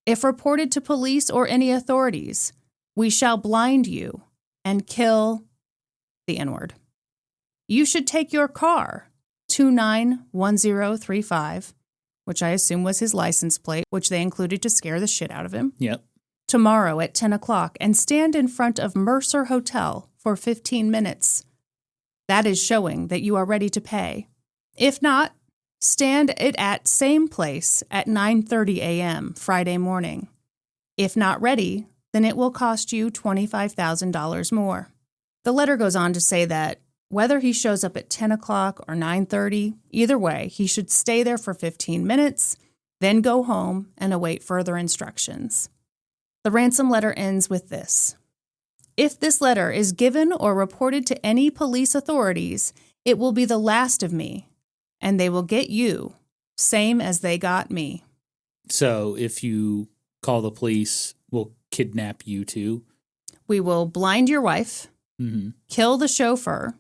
If reported to police or any authorities, we shall blind you and kill the N-word. You should take your car, 291035, which I assume was his license plate, which they included to scare the shit out of him. Yep. Tomorrow at 10 o'clock and stand in front of Mercer Hotel for 15 minutes. That is showing that you are ready to pay. If not, stand it at same place at 9:30 a.m. Friday morning. If not ready, then it will cost you $25,000 more. The letter goes on to say that whether he shows up at 10 o'clock or 9:30, either way, he should stay there for 15 minutes, then go home and await further instructions. The ransom letter ends with this. If this letter is given or reported to any police authorities, It will be the last of me, and they will get you, same as they got me. So if you call the police, we'll kidnap you too? We will blind your wife, kill the chauffeur,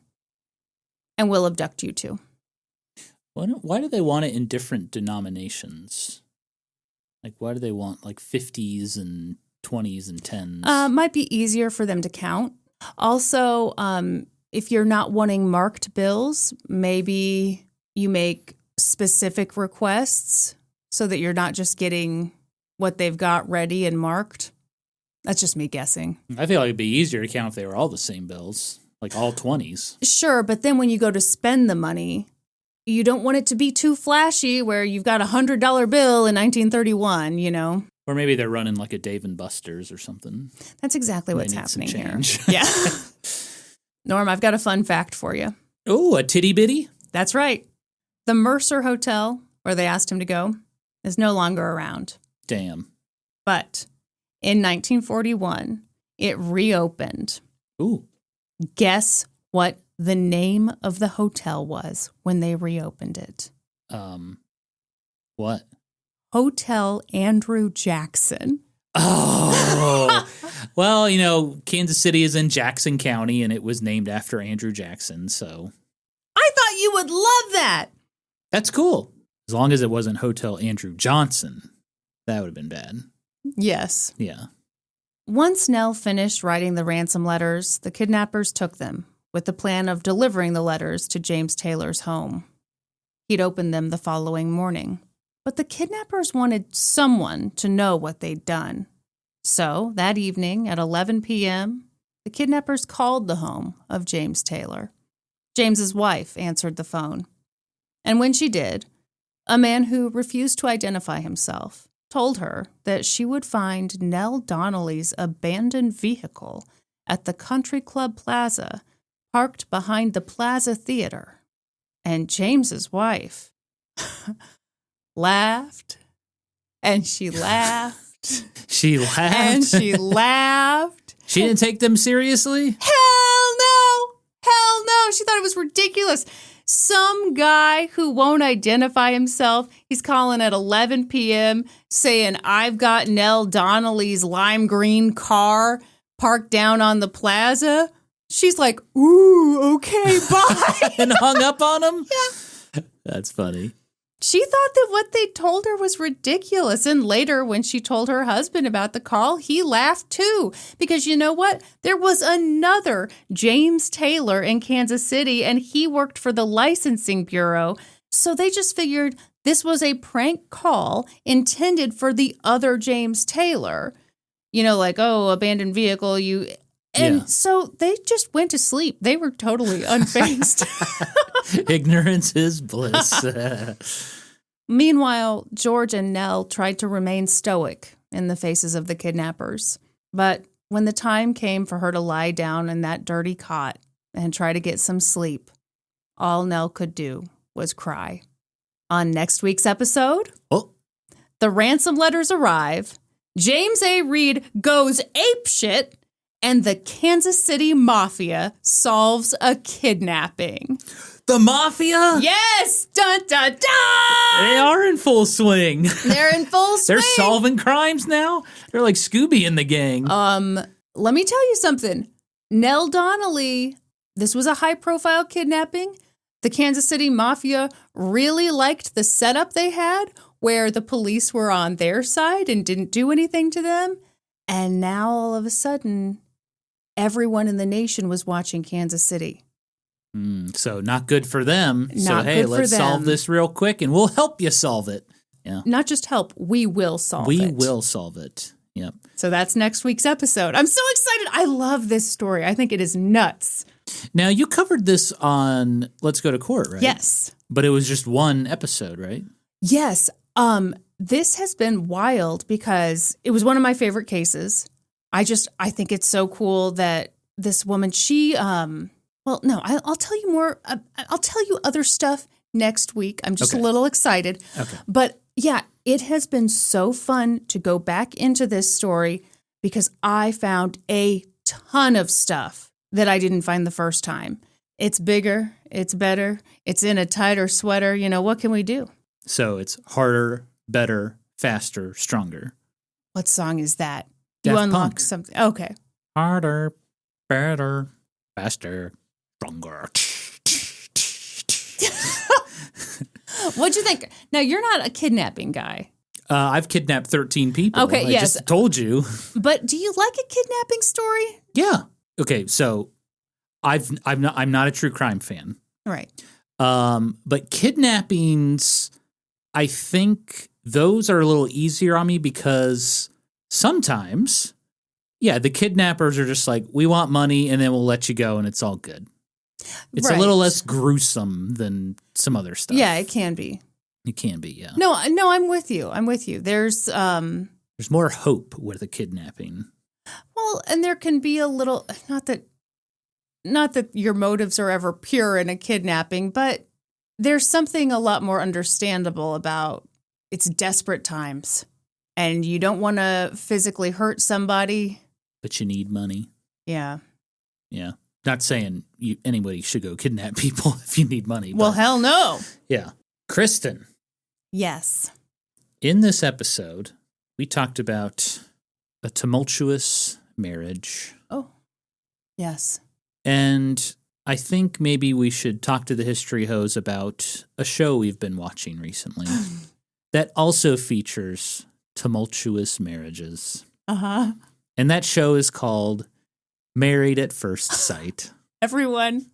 and we'll abduct you too. Why do they want it in different denominations? Like, why do they want, like, 50s and 20s and 10s? Might be easier for them to count. Also, if you're not wanting marked bills, maybe you make specific requests so that you're not just getting what they've got ready and marked. That's just me guessing. I feel like it'd be easier to count if they were all the same bills, like all 20s. Sure, but then when you go to spend the money, you don't want it to be too flashy where you've got a $100 bill in 1931, you know? Or maybe they're running like a Dave & Buster's or something. That's exactly what's They need some happening here. change. Yeah. Norm, I've got a fun fact for you. Oh, a titty bitty? That's right. The Mercer Hotel, where they asked him to go, is no longer around. Damn. But in 1941, it reopened. Ooh. Guess what the name of the hotel was when they reopened it? What? Hotel Andrew Jackson. Oh. Well, you know, Kansas City is in Jackson County, and it was named after Andrew Jackson, so. I thought you would love that. That's cool. As long as it wasn't Hotel Andrew Johnson. That would have been bad. Yes. Yeah. Once Nell finished writing the ransom letters, the kidnappers took them, with the plan of delivering the letters to James Taylor's home. He'd open them the following morning. But the kidnappers wanted someone to know what they'd done. So, that evening at 11 p.m., the kidnappers called the home of James Taylor. James's wife answered the phone. And when she did, a man who refused to identify himself told her that she would find Nell Donnelly's abandoned vehicle at the Country Club Plaza, parked behind the Plaza Theater. And James's wife laughed, and she laughed. She laughed. And she laughed. She didn't take them seriously? Hell no! Hell no! She thought it was ridiculous. Some guy who won't identify himself, he's calling at 11 p.m. saying, I've got Nell Donnelly's lime green car parked down on the plaza. She's like, ooh, okay, bye. And hung up on him? Yeah. That's funny. She thought that what they told her was ridiculous. And later, when she told her husband about the call, he laughed too. Because you know what? There was another James Taylor in Kansas City, and he worked for the licensing bureau. So they just figured this was a prank call intended for the other James Taylor. You know, like, oh, abandoned vehicle, And so they just went to sleep. They were totally unfazed. Ignorance is bliss. Meanwhile, George and Nell tried to remain stoic in the faces of the kidnappers. But when the time came for her to lie down in that dirty cot and try to get some sleep, all Nell could do was cry. On next week's episode, the ransom letters arrive, James A. Reed goes apeshit, and the Kansas City Mafia solves a kidnapping. The Mafia? Yes! Dun, dun, dun! They are in full swing. They're in full swing. They're solving crimes now? They're like Scooby in the gang. Let me tell you something. Nell Donnelly, this was a high-profile kidnapping. The Kansas City Mafia really liked the setup they had, where the police were on their side and didn't do anything to them. And now, all of a sudden, everyone in the nation was watching Kansas City. So not good for them. Not so, hey, good for let's them. solve this real quick, and we'll help you solve it. Yeah. Not just help, we will solve it. We will solve it. Yep. So that's next week's episode. I'm so excited. I love this story. I think it is nuts. Now, you covered this on Let's Go to Court, right? Yes. But it was just one episode, right? Yes. This has been wild because it was one of my favorite cases. I think it's so cool that this woman, I'll tell you more. I'll tell you other stuff next week. I'm just a little excited. Okay. But yeah, it has been so fun to go back into this story because I found a ton of stuff that I didn't find the first time. It's bigger. It's better. It's in a tighter sweater. You know, what can we do? So it's harder, better, faster, stronger. What song is that? Daft You unlock Punk. something. Okay. Harder, better, faster, stronger. What'd you think? Now, you're not a kidnapping guy. I've kidnapped 13 people. Okay, I yes. just told you. But do you like a kidnapping story? Yeah. Okay, so I'm not a true crime fan. Right. But kidnappings, I think those are a little easier on me because sometimes, yeah, the kidnappers are just like, we want money and then we'll let you go and it's all good. It's a little less gruesome than some other stuff. Yeah, it can be. It can be, yeah. No, I'm with you. There's There's more hope with a kidnapping. well, and there can be a little not that your motives are ever pure in a kidnapping, but there's something a lot more understandable about it's desperate times and you don't want to physically hurt somebody. But you need money. Yeah. Yeah. Not saying anybody should go kidnap people if you need money. Well, but, hell no. yeah. Kristen, Yes. in this episode, we talked about a tumultuous marriage. Oh. Yes. And I think maybe we should talk to the history hose about a show we've been watching recently that also features tumultuous marriages. Uh-huh. And that show is called Married at First Sight. Everyone.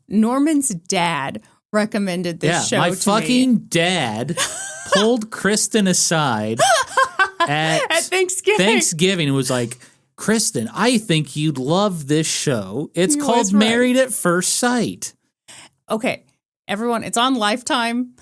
Norman's dad recommended this show my to fucking me. dad pulled Kristen aside at Thanksgiving and was like, Kristen, I think you'd love this show. It's He called was right. Married at First Sight. Okay, everyone, it's on Lifetime.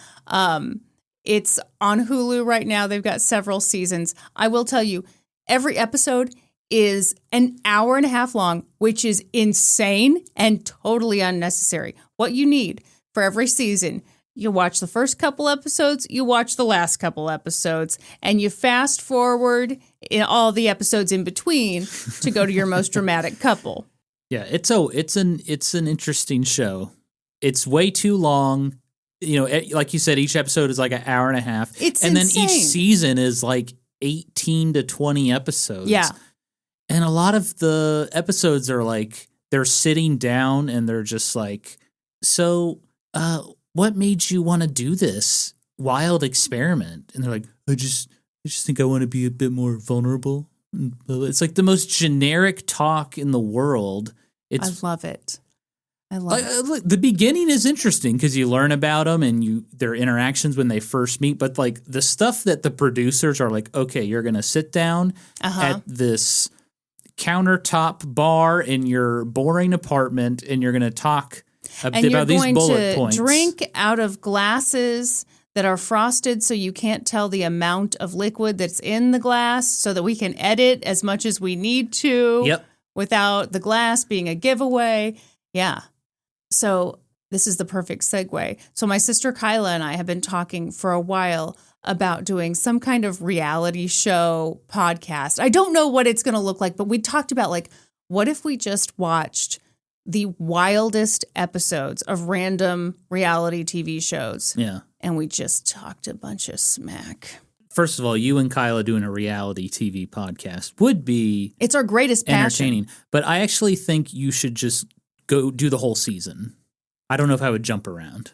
It's on Hulu right now. They've got several seasons. I will tell you, every episode is an hour and a half long, which is insane and totally unnecessary. What you need for every season, you watch the first couple episodes, you watch the last couple episodes, and you fast forward in all the episodes in between to go to your most dramatic couple. Yeah, it's an interesting show. It's way too long. You know, like you said, each episode is like an hour and a half. It's and insane. then each season is like 18 to 20 episodes. Yeah. And a lot of the episodes are like they're sitting down and they're just like, so what made you want to do this wild experiment? And they're like, I just think I want to be a bit more vulnerable. It's like the most generic talk in the world. I love it. I love it. The beginning is interesting because you learn about them and their interactions when they first meet. But like the stuff that the producers are like, okay, you're going to sit down at this countertop bar in your boring apartment and you're going to talk about these bullet points. Drink out of glasses that are frosted so you can't tell the amount of liquid that's in the glass so that we can edit as much as we need to without the glass being a giveaway. Yeah. So this is the perfect segue. So my sister Kyla and I have been talking for a while about doing some kind of reality show podcast. I don't know what it's going to look like, but we talked about like, what if we just watched the wildest episodes of random reality TV shows? Yeah. And we just talked a bunch of smack. First of all, you and Kyla doing a reality TV podcast would be it's our greatest passion. Entertaining. But I actually think you should just go do the whole season. I don't know if I would jump around.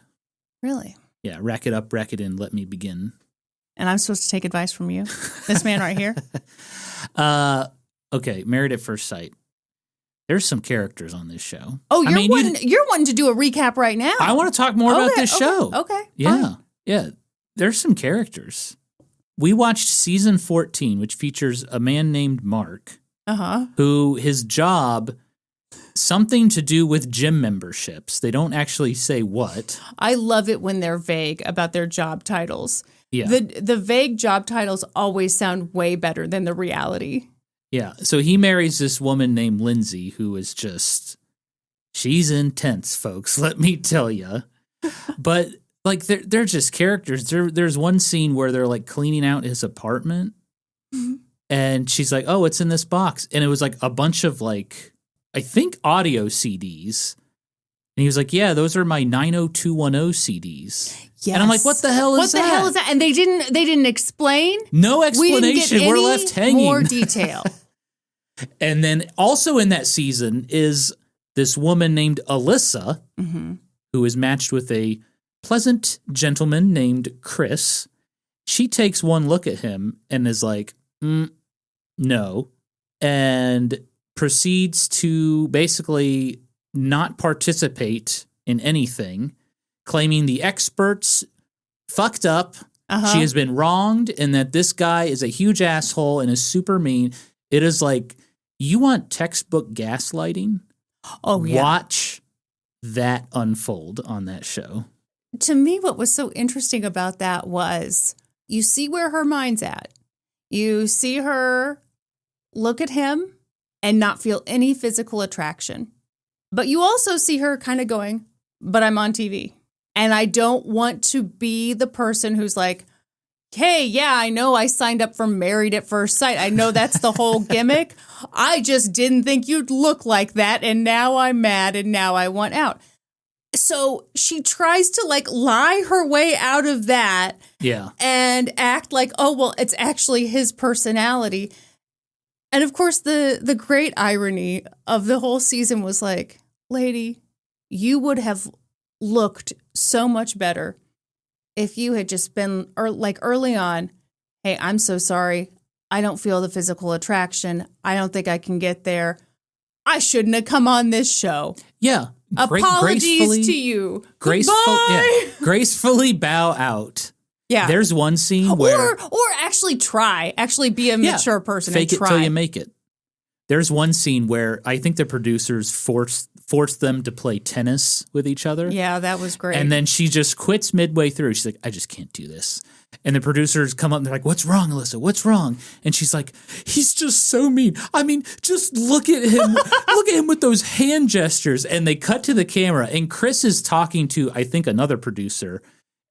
Really? Yeah, rack it up, rack it in, let me begin. And I'm supposed to take advice from you? This man right here? Okay, Married at First Sight. There's some characters on this show. Oh, you're wanting to do a recap right now. I want to talk more about this show. Okay. Yeah. Fine. Yeah. There's some characters. We watched season 14, which features a man named Mark, who his job, something to do with gym memberships. They don't actually say what. I love it when they're vague about their job titles. Yeah. The vague job titles always sound way better than the reality. Yeah. So he marries this woman named Lindsay, who is just, she's intense, folks. Let me tell you. But like they're just characters. There's one scene where they're like cleaning out his apartment, and she's like, "Oh, what's in this box?" And it was like a bunch of like, I think audio CDs And he was like, yeah, those are my 90210 CDs. Yes. And I'm like, what the hell is that? What the hell is that? And they didn't explain. No explanation. We're left hanging. More detail. And then also in that season is this woman named Alyssa, who is matched with a pleasant gentleman named Chris. She takes one look at him and is like, no, and proceeds to basically not participate in anything, claiming the experts fucked up. She has been wronged and that this guy is a huge asshole and is super mean. It is like, you want textbook gaslighting? Oh, yeah. Watch that unfold on that show. To me, what was so interesting about that was you see where her mind's at. You see her look at him and not feel any physical attraction. But you also see her kind of going, but I'm on TV. And I don't want to be the person who's like, hey, yeah, I know I signed up for Married at First Sight. I know that's the whole gimmick. I just didn't think you'd look like that. And now I'm mad and now I want out. So she tries to like lie her way out of that. Yeah. And act like, oh, well, it's actually his personality. And of course, the great irony of the whole season was like, lady, you would have looked so much better if you had just been like early on, hey, I'm so sorry. I don't feel the physical attraction. I don't think I can get there. I shouldn't have come on this show. Yeah. Apologies to you. Gracefully bow out. Yeah. There's one scene where... Or actually try. Actually be a mature person fake and try. Fake it till you make it. There's one scene where I think the producers forced them to play tennis with each other. Yeah, that was great. And then she just quits midway through. She's like, I just can't do this. And the producers come up and they're like, what's wrong, Alyssa? What's wrong? And she's like, he's just so mean. I mean, just look at him. Look at him with those hand gestures. And they cut to the camera and Chris is talking to, I think, another producer.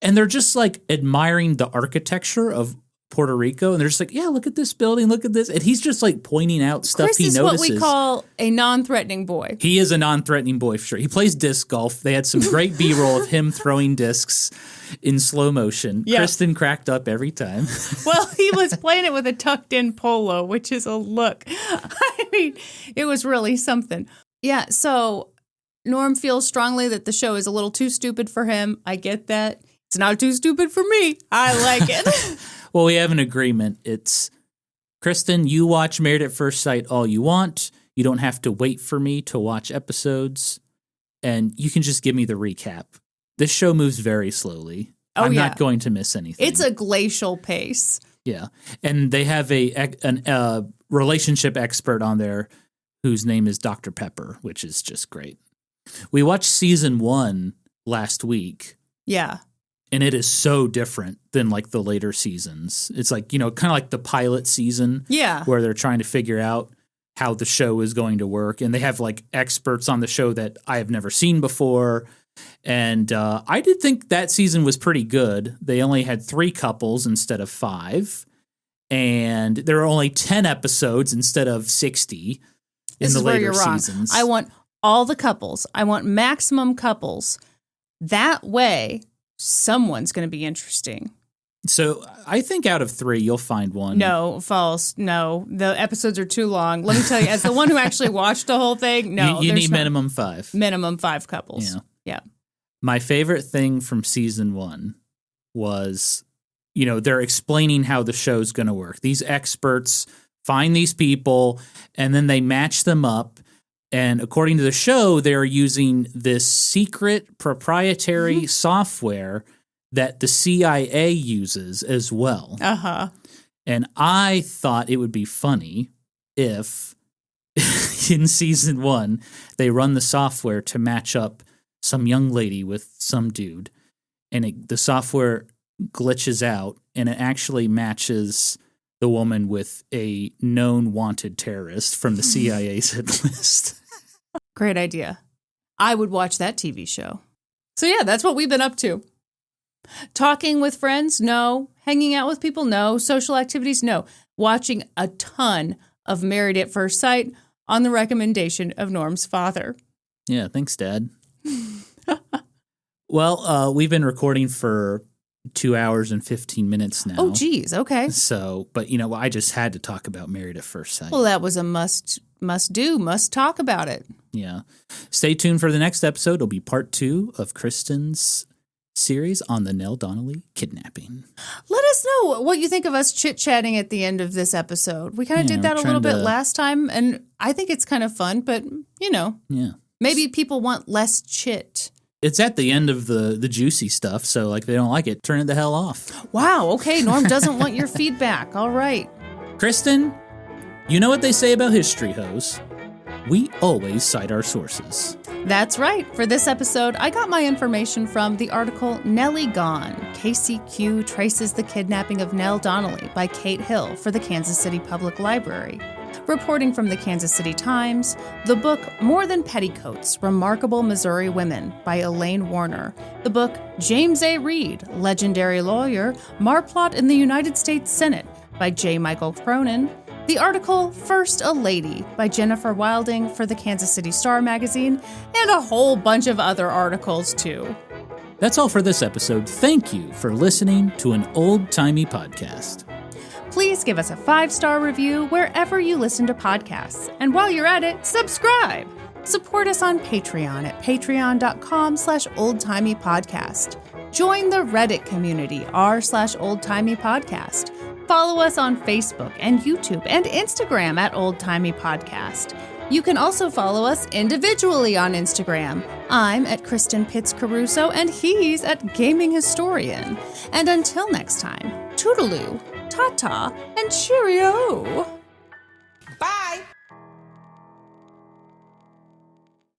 And they're just like admiring the architecture of Puerto Rico. And they're just like, yeah, look at this building. Look at this. And he's just like pointing out stuff Chris he is notices. what we call a non-threatening boy. He is a non-threatening boy for sure. He plays disc golf. They had some great B-roll of him throwing discs in slow motion. Yep. Kristen cracked up every time. Well, he was playing it with a tucked-in polo, which is a look. I mean, it was really something. Yeah, so Norm feels strongly that the show is a little too stupid for him. I get that. It's not too stupid for me. I like it. Well, we have an agreement. It's, Kristen, you watch Married at First Sight all you want. You don't have to wait for me to watch episodes. And you can just give me the recap. This show moves very slowly. I'm not going to miss anything. It's a glacial pace. Yeah. And they have a relationship expert on there whose name is Dr. Pepper, which is just great. We watched season 1 last week. Yeah. And it is so different than like the later seasons. It's like, you know, kind of like the pilot season. Yeah. Where they're trying to figure out how the show is going to work. And they have like experts on the show that I have never seen before. And I did think that season was pretty good. They only had 3 couples instead of 5. And there were only 10 episodes instead of 60 in the later seasons. I want all the couples. I want maximum couples. That way, someone's going to be interesting. So I think out of 3, you'll find one. No, false. No, the episodes are too long. Let me tell you, as the one who actually watched the whole thing, no. You need minimum 5. Minimum 5 couples. Yeah. My favorite thing from season 1 was, you know, they're explaining how the show's going to work. These experts find these people and then they match them up. And according to the show, they're using this secret proprietary software that the CIA uses as well. Uh-huh. And I thought it would be funny if in season 1, they run the software to match up some young lady with some dude. And the software glitches out and it actually matches the woman with a known wanted terrorist from the CIA's hit list. Great idea. I would watch that TV show. So yeah, that's what we've been up to. Talking with friends? No. Hanging out with people? No. Social activities? No. Watching a ton of Married at First Sight on the recommendation of Norm's father. Yeah, thanks, Dad. Well, we've been recording for 2 hours and 15 minutes now. Oh, geez. Okay. So, but I just had to talk about Married at First Sight. Well, that was a must talk about it. Yeah. Stay tuned for the next episode. It'll be part 2 of Kristen's series on the Nell Donnelly kidnapping. Let us know what you think of us chit-chatting at the end of this episode. We kind of did that a little bit last time, and I think it's kind of fun, but, maybe people want less chit. It's at the end of the juicy stuff, so if they don't like it, turn it the hell off. Wow, okay, Norm doesn't want your feedback. All right. Kristen, you know what they say about history, hoes. We always cite our sources. That's right. For this episode, I got my information from the article Nellie Gone. KCQ traces the kidnapping of Nell Donnelly by Kate Hill for the Kansas City Public Library. Reporting from the Kansas City Times, the book More Than Petticoats, Remarkable Missouri Women by Elaine Warner. The book James A. Reed, Legendary Lawyer, Marplot in the United States Senate by J. Michael Cronin. The article First a Lady by Jennifer Wilding for the Kansas City Star magazine, and a whole bunch of other articles too. That's all for this episode. Thank you for listening to an old-timey podcast. Please give us a 5-star review wherever you listen to podcasts. And while you're at it, subscribe. Support us on Patreon at patreon.com/oldtimeypodcast. Join the Reddit community, r/oldtimeypodcast. Follow us on Facebook and YouTube and Instagram at Old Timey Podcast. You can also follow us individually on Instagram. I'm at Kristen Pitts Caruso and he's at Gaming Historian. And until next time, toodaloo, ta-ta, and cheerio!